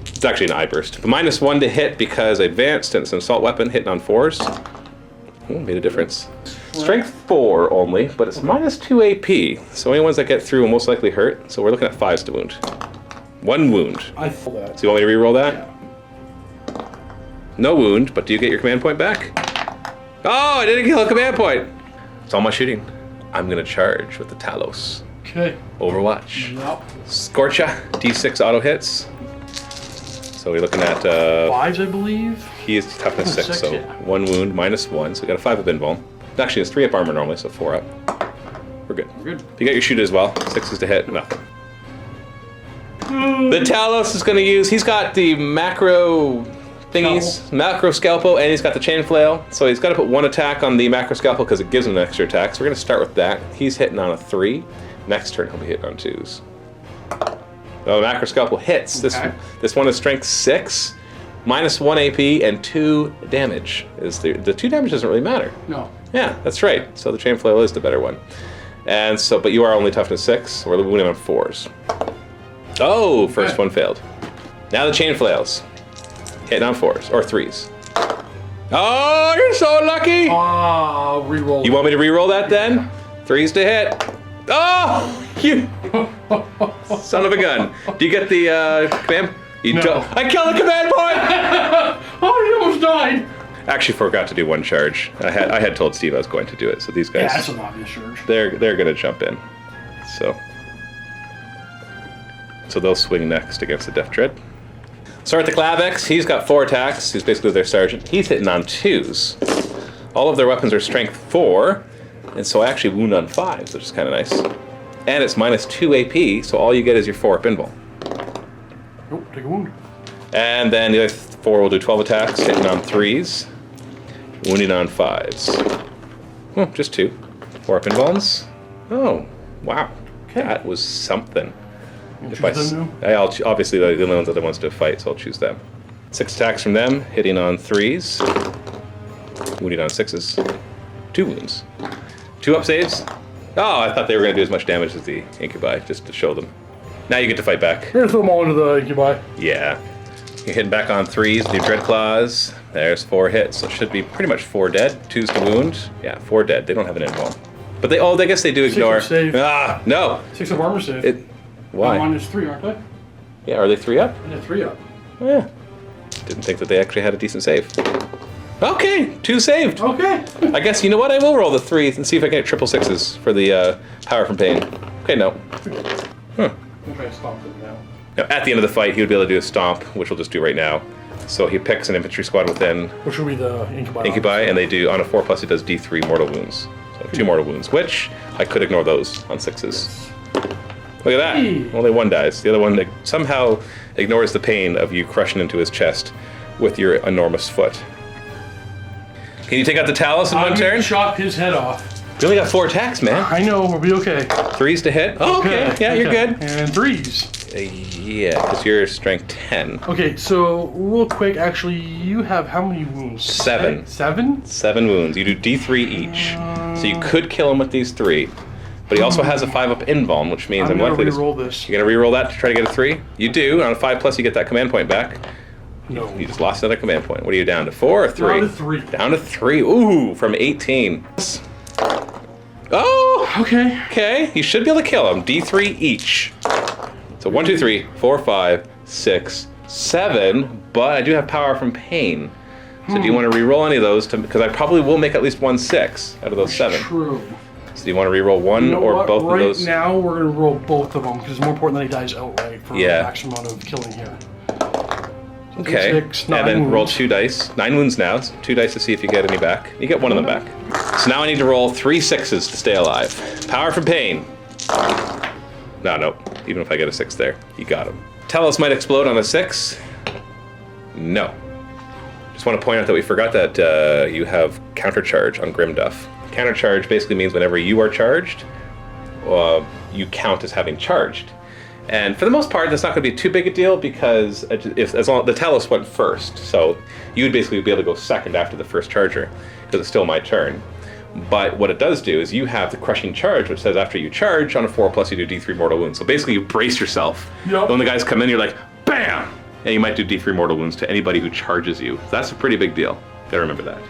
It's actually an eye burst. But -1 to hit because advanced and it's an assault weapon hitting on 4s. Ooh, made a difference. Strength 4 only, but it's -2 AP. So any ones that get through will most likely hurt. So we're looking at 5s to wound. 1 wound. I feel that. So you want me to reroll that? Yeah. No wound, but do you get your command point back? Oh, I didn't kill a command point. It's all my shooting. I'm gonna charge with the Talos. Okay. Overwatch. Yep. Scorcha, D6 auto hits. So we're looking at 5s, I believe. he is toughness 6, 6, so yeah. 1 wound -1. So we got a 5 up invuln. Actually, it's 3 up armor normally, so 4 up. We're good. We're good. You got your shoot as well. 6 is to hit, nothing. The Talos is going to use. He's got the macro thingies, macro scalpel, and he's got the chain flail. So he's got to put 1 attack on the macro scalpel because it gives him an extra attack. So we're going to start with that. He's hitting on a 3. Next turn, he'll be hitting on 2s. Oh, the macro scalpel hits. Okay. This one is strength 6, -1 AP, and 2 damage. The 2 damage doesn't really matter. No. Yeah, that's right. So the chain flail is the better one. And so, but you are only toughness 6. So we're wounding on 4s. Oh, first one failed. Now the chain flails. Hitting on 4s or 3s. Oh, you're so lucky. Reroll. You want me to reroll that then? 3s to hit. Oh, you son of a gun. Do you get the command? You No. don't. I killed the command point. Oh, you almost died. Actually, forgot to do 1 charge. I had told Steve I was going to do it, so these guys. Yeah, that's an obvious charge. They're gonna jump in. So they'll swing next against the Death Dread. Start the Clavex. He's got 4 attacks. He's basically their sergeant. He's hitting on 2s. All of their weapons are strength 4, and so I actually wound on 5s, which is kind of nice. And it's -2 AP, so all you get is your 4 up invuln. Nope, take a wound. And then the other 4 will do 12 attacks, hitting on 3s, wounding on 5s. Oh, just 2. 4 up invulns. Oh, wow. Okay. That was something. Choose them now? Obviously, the only ones that I want to fight, so I'll choose them. 6 attacks from them, hitting on 3s, wounding on 6s. 2 wounds. 2 up saves. Oh, I thought they were going to do as much damage as the incubi, just to show them. Now you get to fight back. Here, throw them all into the incubi. Yeah. You're hitting back on 3s, new Dread Claws. There's 4 hits, so it should be pretty much 4 dead. 2s to wound. Yeah, 4 dead. They don't have an invuln. But they, I guess they do 6 ignore. up save. Ah, no. 6 up armor save. Why? I'm -3, aren't they? Yeah, are they 3 up? Yeah, 3 up. Oh, yeah. Didn't think that they actually had a decent save. Okay, 2 saved. Okay. I guess, you know what? I will roll the 3 and see if I can get triple 6s for the power from pain. Okay, no. I'm trying to stop it now. Now, at the end of the fight, he would be able to do a stomp, which we'll just do right now. So he picks an infantry squad within Which will be the incubi. Incubi, and they do, on a 4+, it does D3 mortal wounds. So 2 mortal wounds, which I could ignore those on 6s. Look at that. Hey. Only 1 dies. The other one somehow ignores the pain of you crushing into his chest with your enormous foot. Can you take out the Talus in one turn? Chop his head off. You only got 4 attacks, man. I know, we'll be okay. 3s to hit. Oh, okay. Yeah, you're good. And 3s. Yeah, because you're strength 10. Okay, so real quick, actually, you have how many wounds? 7. 7? 7 wounds. You do D3 each. So you could kill him with these 3. But he also has a 5-up invuln, which means I'm gonna likely to re-roll this. You're gonna re-roll that to try to get a 3? You do. On a 5+, you get that command point back. No. You just lost another command point. What are you down to? 4 or 3? Down to 3. Down to 3. Ooh, from 18. Oh! Okay. Okay, you should be able to kill him. D3 each. So 1, 2, 3, 4, 5, 6, 7. But I do have power from pain. So do you want to re-roll any of those? Because I probably will make at least 1 6 out of those 7. True. So do you want to re-roll one You know or what? both right of those? Right now, we're going to roll both of them because it's more important that he dies outright for the maximum amount of killing here. Okay, 6, 9 and then roll wounds. 2 dice. 9 wounds now. So 2 dice to see if you get any back. You get 1 of them back. So now I need to roll 3 6s to stay alive. Power from pain. No. Even if I get a 6 there, you got him. Talos might explode on a 6. No. Just want to point out that we forgot that you have countercharge on Grimduff. Countercharge basically means whenever you are charged, you count as having charged. And for the most part, that's not going to be too big a deal because as long the Talos went first, so you would basically be able to go second after the first charger because it's still my turn. But what it does do is you have the crushing charge, which says after you charge on a 4+ you do D3 mortal wounds. So basically you brace yourself. Yep. When the guys come in, you're like, BAM! And you might do D3 mortal wounds to anybody who charges you. That's a pretty big deal. Gotta remember that.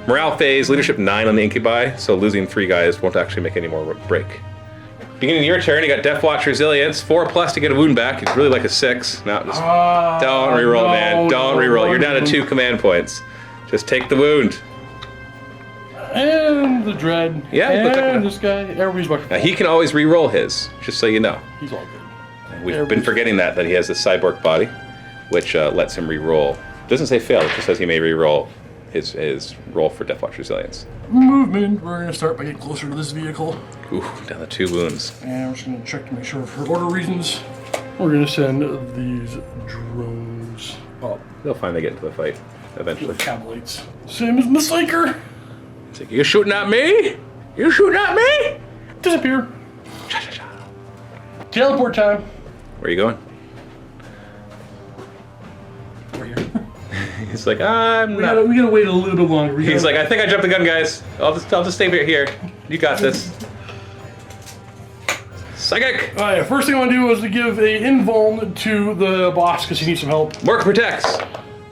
Morale phase, leadership 9 on the Incubi, so losing 3 guys won't actually make any more break. Beginning of your turn, you got Deffwatch Resilience, 4+ to get a wound back. It's really like a 6. No, just don't reroll, man. Don't reroll. You're down to 2 command points. Just take the wound. And the Dread. Yeah, and this guy. Everybody's about to Now, he can always reroll his, just so you know. He's all good. We've been forgetting that he has this cyborg body, which lets him reroll. Doesn't say fail, it just says he may reroll his roll for Deffwatch Resilience. Movement. We're going to start by getting closer to this vehicle. Ooh, down to 2 wounds. And we're just going to check to make sure for order reasons. We're going to send these drones up. They'll finally get into the fight, eventually. With Cavalites. Same as Mislaker. It's like, you shooting at me? You shooting at me? Disappear. Cha-cha-cha. Teleport time. Where are you going? Over here. He's like, I'm We not. gotta wait a little bit longer. He's like, I think I jumped the gun, guys. I'll just stay right here. You got this. Psychic! Alright, first thing I want to do is to give a invuln to the boss because he needs some help. Work protects.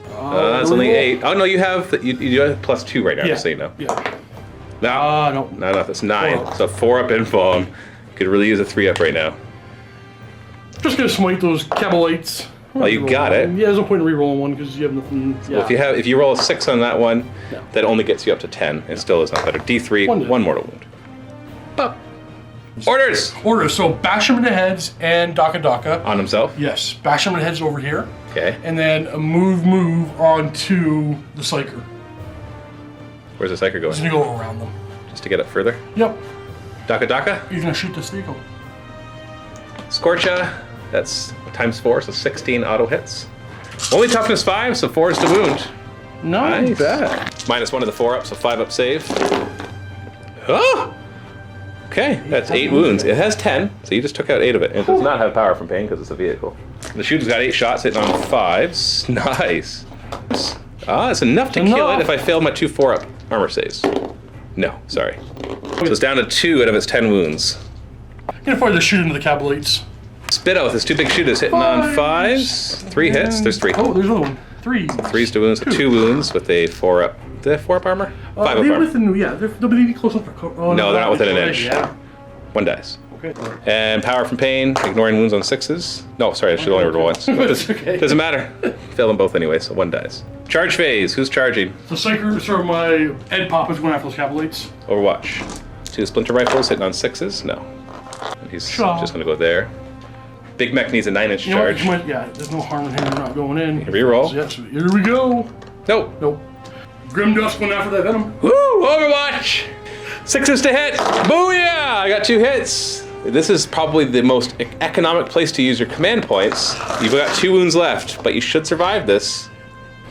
That's only 8. Oh no, you have you have +2 right now, just so you know. Yeah. No, No. that's 9. 4-up. So 4-up info. Could really use a 3-up right now. Just gonna smite those Cavalites. Well, you got it. Yeah, there's no point in re-rolling one because you have nothing. Yeah. Well, if you roll a 6 on that one, that only gets you up to 10. It still is not better. D3, 1 mortal wound. Pop. Orders! Orders. So bash him in the heads and Daka. On himself. Yes, bash him in the heads over here. Okay. And then a move onto the Psyker. Where's the Psyker He's going? gonna go around them. Just to get it further. Yep. Daka. He's gonna shoot this vehicle. Scorcha. That's ×4, so 16 auto hits. Only toughness 5, so 4 is the wound. Not Nice. bad. -1 of the 4-up, so 5-up save. Oh! Okay, that's 8 wounds. It has 10, so you just took out 8 of it. It does not have power from pain because it's a vehicle. The shooter's got 8 shots, hitting on 5s. Nice. It's enough to kill it if I fail my 2 4-up armor saves. No, sorry. So it's down to 2 out of its 10 wounds. Gonna fire the shoot into the Cavalites. Spitto with his 2 big shooters hitting on 5s. 3 hits. There's 3. Oh, there's another one. 3. 3's to wounds, so 2 wounds with a 4-up. Do they have 4-up armor? 5-up They're armor. within, yeah, they'll be close enough for cover. Oh, No, they're not within an inch. Yeah. 1 dice. Okay. And power from pain, ignoring wounds on 6s. No, sorry, I should only roll once. That's okay. Doesn't matter. Fail them both anyway, so 1 dies. Charge phase. Who's charging? So Psyker, so my Ed Pop is going after those Cavalites. Overwatch. 2 splinter rifles hitting on 6s. No. And he's just going to go there. Big Mech needs a 9-inch You know what, charge. yeah, there's no harm in him not going in. Reroll. Yes, here we go. Nope. Nope. Grim Dust went after that Venom. Woo! Overwatch! 6s to hit. Booyah! I got 2 hits. This is probably the most economic place to use your command points. You've got 2 wounds left, but you should survive this.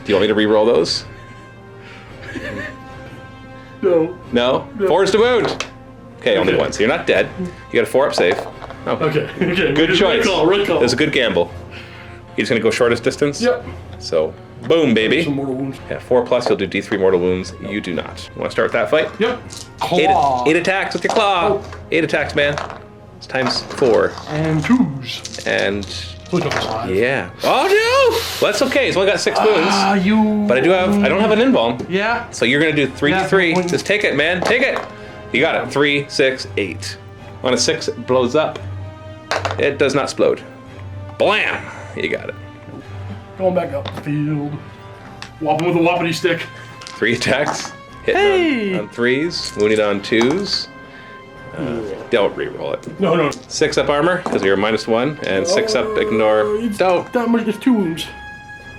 Do you want me to re-roll those? No. No? 4s to wound. Okay, only 1. So you're not dead. You got a 4-up save. Oh. Okay. Okay. Good choice. Right call. That's a good gamble. He's gonna go shortest distance? Yep. So, boom, baby. Some mortal wounds. Yeah, 4+, you'll do D3 mortal wounds. You do not. You wanna start with that fight? Yep. Claw. 8 attacks with your claw. Oh. 8 attacks, man. It's times 4. And 2s. And So it doubles 5. yeah. Oh no! Well, that's okay. He's only got 6 wounds. You. But I don't have an invuln. Yeah. So you're gonna do 3d3. Yeah. Just take it, man. Take it. You got it. 3, 6, 8. On a 6, it blows up. It does not explode. Blam! You got it. Going back up the field. Whopping with a whoppity stick. 3 attacks. Hitting Hey! on 3s. Wounded on 2s. Don't re-roll it. No, no. 6 up armor, because you're -1. And 6 up ignore. It's Don't. that much. It's 2 wounds.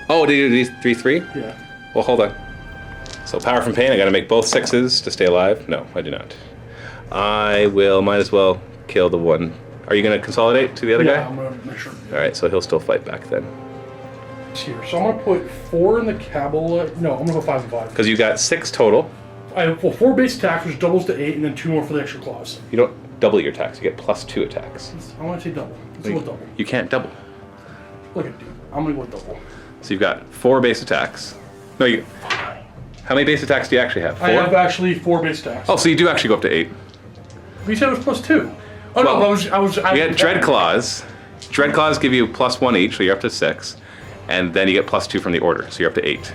Oh, did you do 3-3? Yeah. Well, hold on. So power from pain, I gotta make both 6s to stay alive. No, I do not. I will, might as well kill the one. Are you gonna consolidate to the other Yeah, guy? I'm gonna make sure. Alright, so he'll still fight back then. It's here. So I'm gonna put 4 in the Cabalite. No, I'm gonna go 5 and 5. Because you got 6 total. I have 4 base attacks, which doubles to 8, and then 2 more for the extra claws. You don't double your attacks, you get +2 attacks. I want to say double. Let's go with double. You can't double. Look at dude. I'm gonna go with double. So you've got 4 base attacks. No, you. How many base attacks do you actually have? 4? I have actually 4 base attacks. Oh, so you do actually go up to 8. You said it was +2. Oh Well, no, I was. You got Dread Claws. Dread Claws give you +1 each, so you're up to 6. And then you get +2 from the order, so you're up to 8.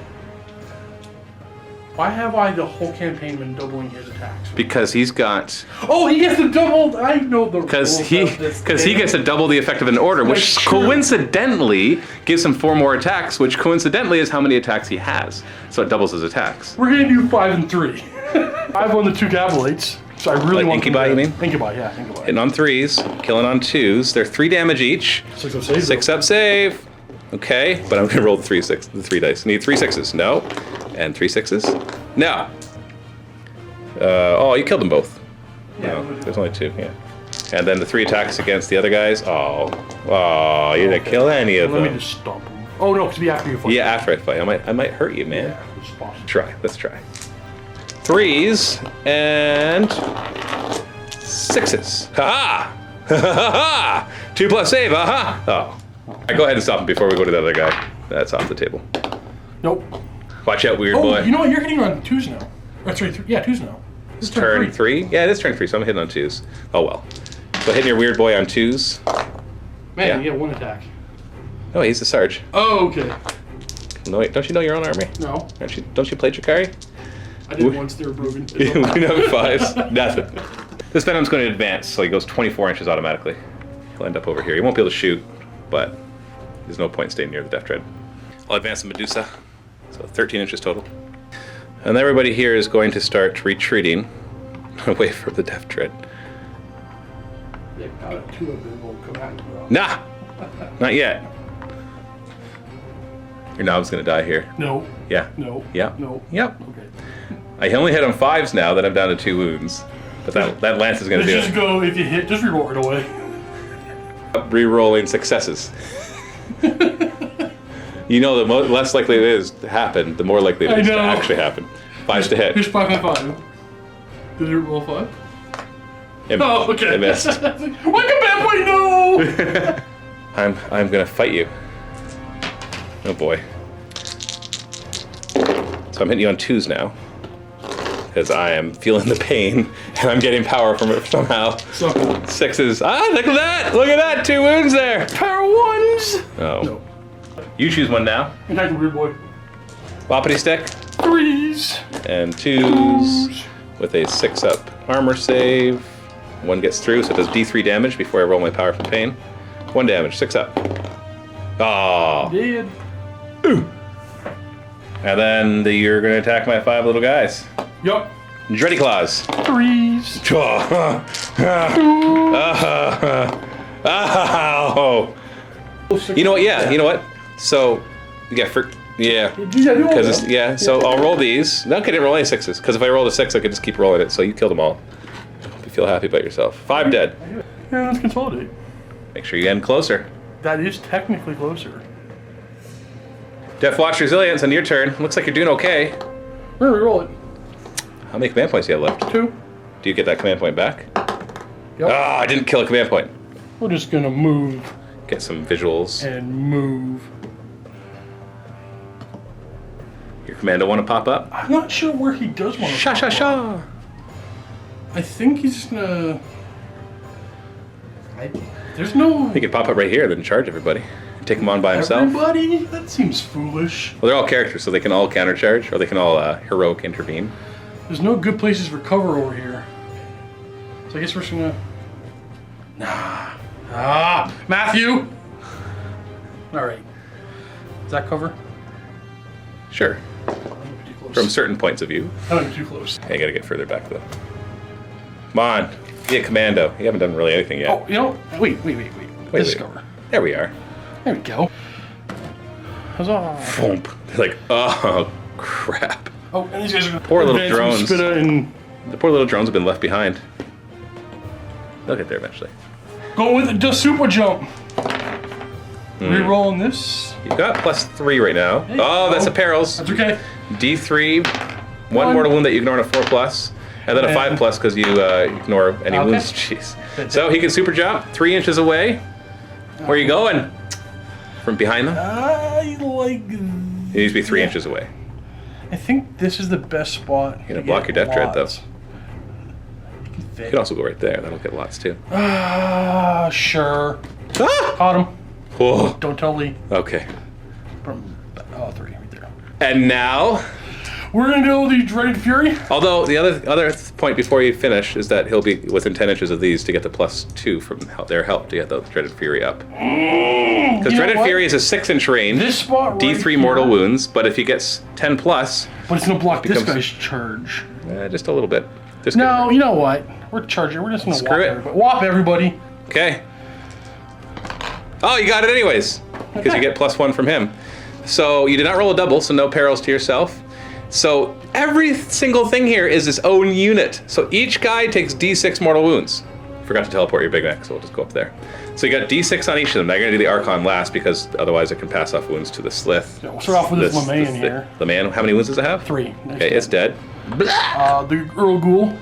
Why have I the whole campaign been doubling his attacks? Because he's got. Oh, he gets the double. I know the. Because rules he of this game. gets to double the effect of an order, which That's true. coincidentally gives him 4 more attacks, which coincidentally is how many attacks he has. So it doubles his attacks. We're gonna do 5 and 3. I've won the 2 Cavalites, so I really Like want. Incubi, you mean? Incubi, yeah, Incubi. Hitting on 3s, killing on 2s. They're 3 damage each. 6 of save. 6 up save. Okay, but I'm gonna roll the 3 dice. Need 3 6s. No. And 3 6s. No. Oh, you killed them both. Yeah. No, there's only 2. Yeah. And then the 3 attacks against the other guys. Oh, you didn't kill any of Let me them. just stomp him. Oh no, because be after you fight. Yeah, after I fight, I might hurt you, man. Yeah, this is possible. Try. Let's try. 3s and 6s. Ha ha! Ha ha! 2 plus save. Aha! Oh. I go ahead and stop him before we go to the other guy. That's off the table. Nope. Watch out, weird Oh, boy. you know what? You're hitting on 2s now. Or sorry, 3. Yeah, 2s now. This is Turn 3? Yeah, it is turn 3, so I'm hitting on 2s. Oh well. So hitting your weird boy on 2s. Man, Yeah. you get 1 attack. Oh, he's the Sarge. Oh, okay. No, wait, don't you know your own army? No, Don't you play Chikari? I did once. They were broken. We know 5s. Nothing. This Venom's going to advance, so he goes 24 inches automatically. He'll end up over here. He won't be able to shoot, but there's no point staying near the Death Dread. I'll advance the Medusa, so 13 inches total. And everybody here is going to start retreating away from the Death Dread. Yeah, got it. 2 of them will come at me. Nah! Not yet. Your knob's going to die here. No. Yeah. No. Yeah. No. Yep. Okay. I only hit on 5s now that I'm down to 2 wounds. But that lance is going to do Just it. go, if you hit, just reroll it away. Re-rolling successes. You know, the less likely it is to happen, the more likely it is to know. actually happen. 5s to hit. Here's 5 and 5. Did it roll 5? Oh, okay. I missed. Like a bad boy, no! I'm gonna fight you. Oh boy. So I'm hitting you on 2s now. Because I am feeling the pain and I'm getting power from it somehow. So, 6s. Ah, look at that! Look at that! 2 wounds there! power 1s! Oh. No. You choose one now. Attack the weird boy. Whoppity stick. 3s. And 2s with a 6 up armor save. One gets through, so it does D3 damage before I roll my Powerful Pain. 1 damage, 6 up. Oh. Did. And then you're going to attack my 5 little guys. Yup. Dready Claws. 3s. Oh. You know what? Yeah, you know what? So, yeah. Because so I'll roll these. No, I didn't roll any 6s. Because if I rolled a 6, I could just keep rolling it. So you killed them all. Hope you feel happy about yourself. 5 dead. Yeah, let's consolidate. Make sure you end closer. That is technically closer. Deffwatch Resilience on your turn. Looks like you're doing okay. We're gonna reroll it. How many command points do you have left? 2. Do you get that command point back? Yep. Ah, I didn't kill a command point. We're just gonna move Get some visuals. and move. Your commando want to pop up? I'm not sure where he does want to. Sha. I think he's just gonna. There's no. He could pop up right here, then charge everybody. Take him on by himself. Everybody? That seems foolish. Well, they're all characters, so they can all countercharge, or they can all heroic intervene. There's no good places for cover over here. So I guess we're just gonna. Nah. Matthew! Alright. Is that cover? Sure. Too close. From certain points of view. I don't be too close. Hey, I gotta get further back, though. Come on. Be a commando. You haven't done really anything yet. Oh, you know, wait. This is cover. There we are. There we go. Huzzah. Thump. They're like, oh, crap. Oh, and these guys are gonna Poor little advance drones. And The poor little drones have been left behind. They'll get there eventually. go with the super jump. Rerolling this. You've got +3 right now. Hey, Oh, that's a perils. That's okay. D3, one mortal wound that you ignore on a 4+, and then a 5+ because you ignore any Okay. wounds. Jeez. So he can super jump 3 inches away. Where are you going? From behind them? I like. He needs to be 3 inches away. I think this is the best spot. You're gonna block your death dread though. You You can also go right there. That'll get lots too. Sure. Ah! Caught him. Whoa. Don't tell Lee. Okay. From 3 right there. And now, We're gonna do the dreaded fury. although the other point before you finish is that he'll be within 10 inches of these to get the +2 from their help to get the Dreaded Fury up. Because Dreaded Fury is a 6-inch range. This spot right D3 here, mortal wounds, but if he gets 10+, But it's gonna block this becomes- guy's charge. just a little bit. Just No, you know what? We're charging. We're just gonna Screw it. Whop everybody. Okay. Oh, you got it anyways, because you get +1 from him. So you did not roll a double, so no perils to yourself. So every single thing here is its own unit. So each guy takes D6 mortal wounds. Forgot to teleport your big neck, so we'll just go up there. So you got D6 on each of them. Now you're gonna do the Archon last because otherwise it can pass off wounds to the Slith. Yeah, we'll start off with this LeMay in here. LeMay, how many wounds does it have? 3. Okay, it's dead. The Earl Ghoul.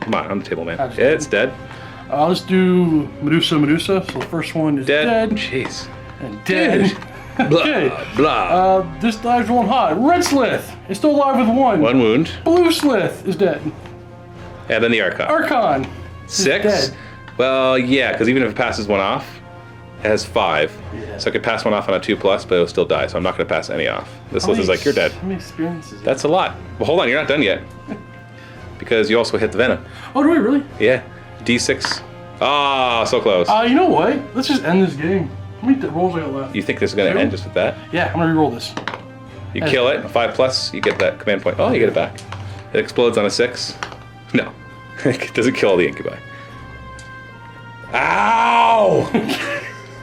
Come on the table, man. That's Yeah, it's dead. Let's do Medusa. So the first one is dead. Jeez. And dead. Blah, Okay. blah. This dive's rolling hot. Red Slith is still alive with 1. 1 wound. Blue Slith is dead. And then the Archon. Archon. 6? dead. Well, yeah, because even if it passes 1 off, it has 5. Yeah. So it could pass 1 off on a 2+, but it'll still die, so I'm not going to pass any off. This list is like, you're dead. How many experiences? That's a lot. Well, hold on, you're not done yet. Because you also hit the Venom. Oh, do we really? Yeah. D6. Ah, so close. You know what? Let's just end this game. How many rolls I got left? You think this is going to end just with that? Yeah, I'm gonna reroll this. You kill it, 5+, you get that command point. Oh, you get it back. It explodes on a 6. No. It doesn't kill all the incubi. Ow!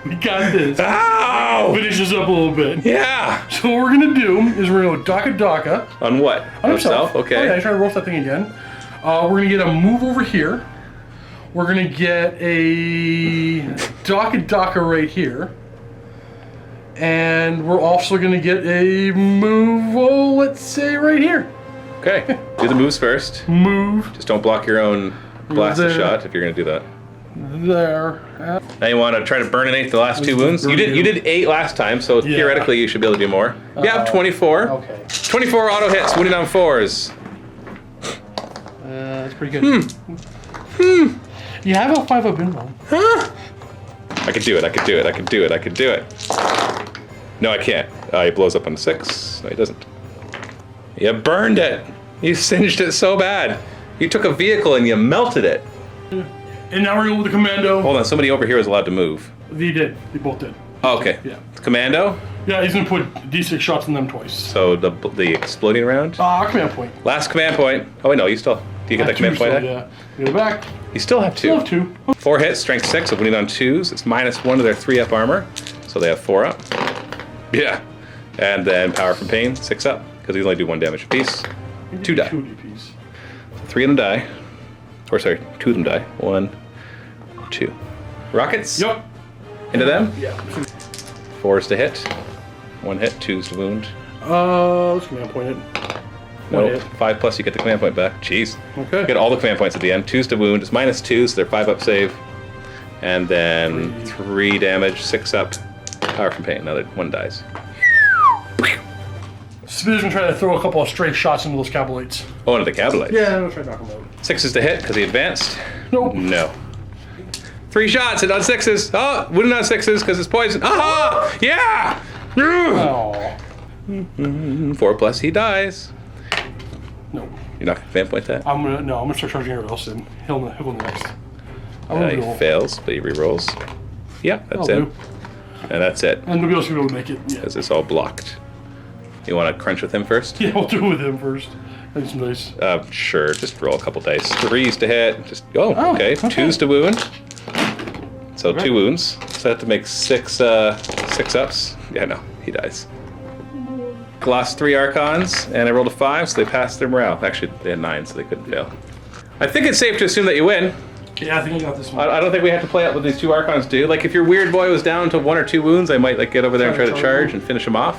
We got this. Ow! Finish this up a little bit. Yeah! So what we're gonna do is we're gonna go Daka. On what? On himself. Okay. Oh, yeah, I try to roast that thing again. We're gonna get a move over here. We're gonna get a Daka right here. And we're also gonna get a move, let's say right here. Okay. Do the moves first. Move Just don't block your own blasted There. shot if you're gonna do that. there. Now you want to try to burninate the last 2 wounds. You did 8 last time, so Yeah. theoretically you should be able to do more. You have 24. Okay. 24 auto hits, wounded on 4s. That's pretty good. You have a 5-up inroll. I could do it. No, I can't. He blows up on 6. No, he doesn't. You burned it. You singed it so bad. You took a vehicle and you melted it. And now we're going with the commando. Hold on, somebody over here is allowed to move. They did. They both did. Oh, okay. Yeah. Commando. Yeah, he's gonna put D6 shots in them twice. So the exploding round. Command point. Last command point. Oh wait, no, you still. Do you get that command point? Still, yeah. Go back. You still have 2. Still have 2. 4 hits, strength 6. So winning on 2s, it's -1 to their 3-up armor, so they have 4 up. Yeah, and then power from pain 6 up because these only do 1 damage apiece. 2 die. 2 DPs. 3 of them die. Or sorry, 2 of them die. 1, 2. Rockets. Yep. Into them. Yeah. 4s to hit. 1 hit. 2s to wound. Let's command point it. No, hit. 5 plus you get the command point back. Jeez. Okay. You get all the command points at the end. 2s to wound. It's -2, so they're 5 up save. And then 3 damage, 6 up. Power from pain. Another 1 dies. Spear's gonna try to throw a couple of stray shots into those Cabalites. Oh, into the Cabalite. Yeah, I'm gonna try to knock them out. 6s to hit because he advanced. Nope. No. 3 shots hit on 6s. Oh, wouldn't on 6s because it's poison. Aha! Yeah! Oh. 4 plus he dies. No. You're not gonna fan point that? I'm gonna start charging everybody else in. He'll go next. He fails, but he rerolls. Yeah, that's I'll it. do. And that's it. And nobody else will be able to make it. Yeah. Because it's all blocked. You want to crunch with him first? Yeah, we'll do it with him first. That's nice. Sure. Just roll a couple dice. 3s to hit. Just okay. Okay. 2s to wound. So 2 wounds. So I have to make 6 ups. Yeah, no, he dies. Lost 3 archons, and I rolled a 5, so they passed their morale. Actually, they had 9, so they couldn't fail. I think it's safe to assume that you win. Yeah, I think I got this one. I don't think we have to play out what these 2 archons do. Like, if your weird boy was down to 1 or 2 wounds, I might get over there and try to charge and finish him off.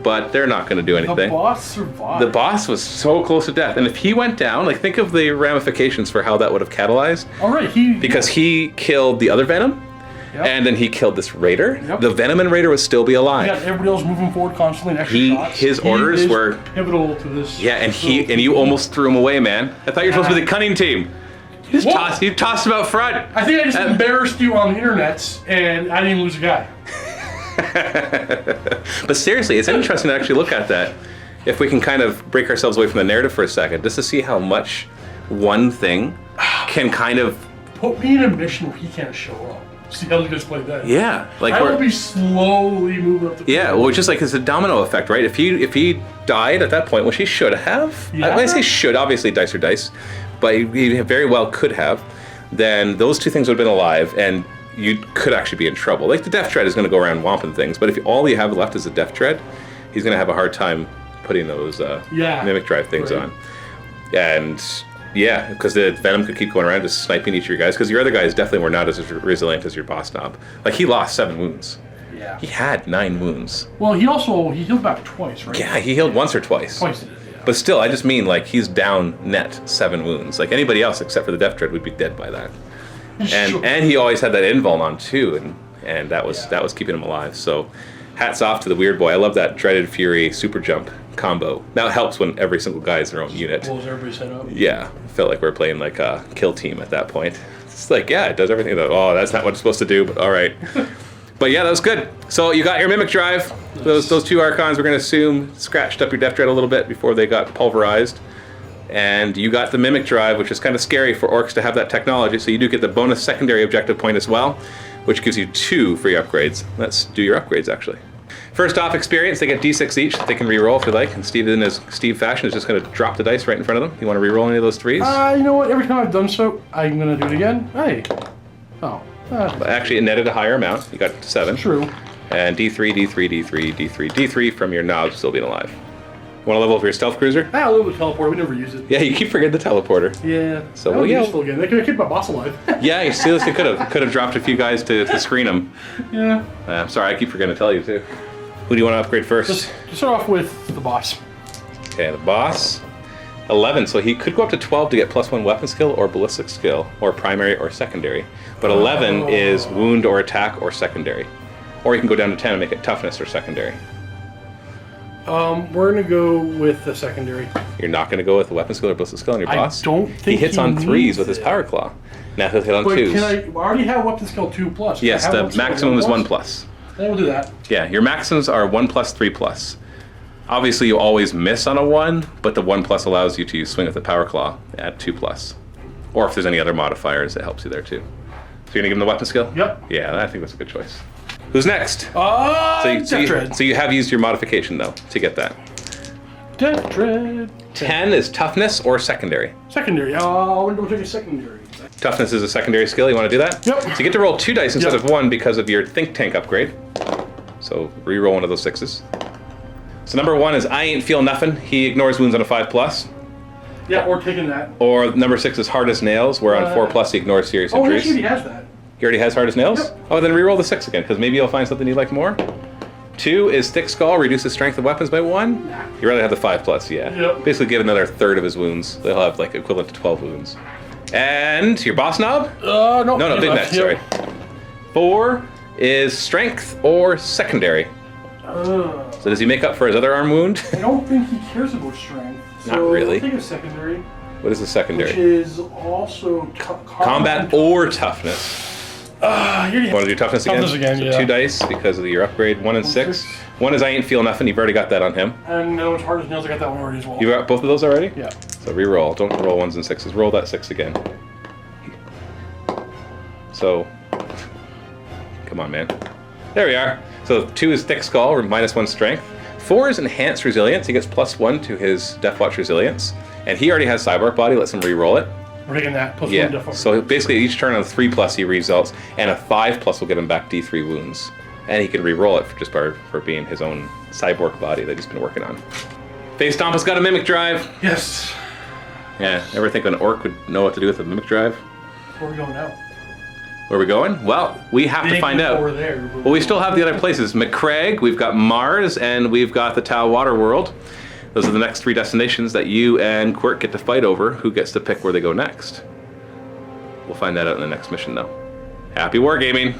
But they're not going to do The anything. boss survived. The boss was so close to death, and if he went down, think of the ramifications for how that would have catalyzed. All right, Because he killed the other Venom, Yep. and then he killed this Raider. Yep. The Venom and Raider would still be alive. He got everybody else moving forward constantly and extra shots. His orders is were pivotal to this. Yeah, and you almost threw him away, man. I thought you were supposed to be the cunning team. You just tossed him out front. I think I just embarrassed you on the internet, and I didn't even lose a guy. But seriously, it's interesting to actually look at that. If we can kind of break ourselves away from the narrative for a second, just to see how much one thing can kind of Put me in a mission where he can't show up. See how you guys play that? Yeah, I will be slowly moving up the yeah, well, just like it's a domino effect, right? If he died at that point, which he should have, Yeah. I say should, obviously dice are dice, but he very well could have, then those 2 things would have been alive, and you could actually be in trouble. Like the Death Tread is going to go around womping things, but if all you have left is a Death Tread, he's going to have a hard time putting those Mimic Drive things on. And yeah, because the Venom could keep going around just sniping each of your guys, because your other guys definitely were not as resilient as your boss knob. Like, he lost 7 wounds. Yeah. He had 9 wounds. Well, he healed back twice, right? Yeah, he healed once or twice. Twice it is, yeah. But still, I just mean, he's down net 7 wounds. Like, anybody else except for the Death Dread would be dead by that. And he always had that invuln on too, and that was keeping him alive. So hats off to the weird boy. I love that Dreaded Fury super jump combo. Now it helps when every single guy is their own unit. Blows everybody's head up. Yeah, I felt like we were playing like a kill team at that point. It's like, yeah, it does everything. That's not what it's supposed to do, but all right. But yeah, that was good. So you got your Mimic Drive. Those 2 archons, we're going to assume, scratched up your Death Dread a little bit before they got pulverized. And you got the Mimic Drive, which is kind of scary for orcs to have that technology, so you do get the bonus secondary objective point as well, which gives you 2 free upgrades. Let's do your upgrades, actually. First off, experience, they get d6 each that they can reroll if they like, and Steve, in his Steve fashion, is just going to drop the dice right in front of them. You want to reroll any of those 3s? You know what? Every time I've done so, I'm going to do it again. Hey. Oh. But actually, it netted a higher amount. You got 7. True. And D3, D3, D3, D3, D3 from your knobs still being alive. Want to level up your stealth cruiser? I love the teleporter. We never use it. Yeah, you keep forgetting the teleporter. Yeah. So that would be useful again. They could keep my boss alive. Yeah, you seriously could have dropped a few guys to screen him. Yeah. Sorry, I keep forgetting to tell you too. Who do you want to upgrade first? Just start off with the boss. Okay, the boss. 11, so he could go up to 12 to get +1 weapon skill or ballistic skill, or primary or secondary. But 11 is wound or attack or secondary. Or you can go down to 10 and make it toughness or secondary. We're gonna go with the secondary. You're not going to go with the weapon skill or ballistic skill on your boss? I don't think he hits on 3s needs with his it. power claw. Now he'll hit on But 2s. can I already have weapon skill 2+? Yes, Can I have the weapon skill maximum is 1+? 1+. Then we'll do that. Yeah, your maxims are 1+, 3+. Obviously, you always miss on a 1, but the 1+ allows you to swing with the power claw at 2+. Or if there's any other modifiers, that helps you there too. So you're gonna give him the weapon skill? Yep. Yeah, I think that's a good choice. Who's next? Death So you have used your modification though to get that. Death Dread. 10 is toughness or secondary. Secondary. Oh, we'll take a secondary. Toughness is a secondary skill. You want to do that? Yep. So you get to roll 2 dice instead Yep. of 1 because of your think tank upgrade. So re-roll one of those 6s. So number 1 is I ain't feel nothing. He ignores wounds on a 5+. Yeah, or taking that. Or number 6 is hard as nails, where on 4+ he ignores serious Oh, he injuries. actually has that. He already has hard as nails? Yep. Oh, then re-roll the 6 again, because maybe you'll find something you like more. 2 is thick skull, reduces strength of weapons by 1. You rather have the 5+, yeah. Yep. Basically give another third of his wounds. They'll have like equivalent to 12 wounds. And your boss knob? No. No, big neck, sorry. 4 is strength or secondary. So does he make up for his other arm wound? I don't think he cares about strength. So Not really. I'll take a secondary, What is the secondary? which is also Combat or toughness. You already Want to do toughness again? Toughness again, So yeah. 2 dice because of your upgrade. 1 and 6. 1 is I ain't feel nothing. You've already got that on him. And no, it's hard as nails. I got that one already as well. You got both of those already? Yeah. So re-roll. Don't roll 1s and 6s. Roll that 6 again. So, come on, man. There we are. So 2 is thick skull, or -1 strength. 4 is enhanced resilience. He gets +1 to his Deffwatch resilience, and he already has cyborg body. Lets him re-roll it. We're taking that. Plus Yeah. one death. So basically, each turn on a 3+ he results, and a 5+ will get him back D3 wounds, and he can re-roll it for being his own cyborg body that he's been working on. Face Stomp has got a mimic drive. Yes. Yeah. Ever think an orc would know what to do with a mimic drive? Where are we going now? Where are we going? Well, we have to find out. Over there. Well, we still have the other places. McCraig, we've got Mars, and we've got the Tau Water World. Those are the next 3 destinations that you and Quirk get to fight over. Who gets to pick where they go next? We'll find that out in the next mission, though. Happy wargaming!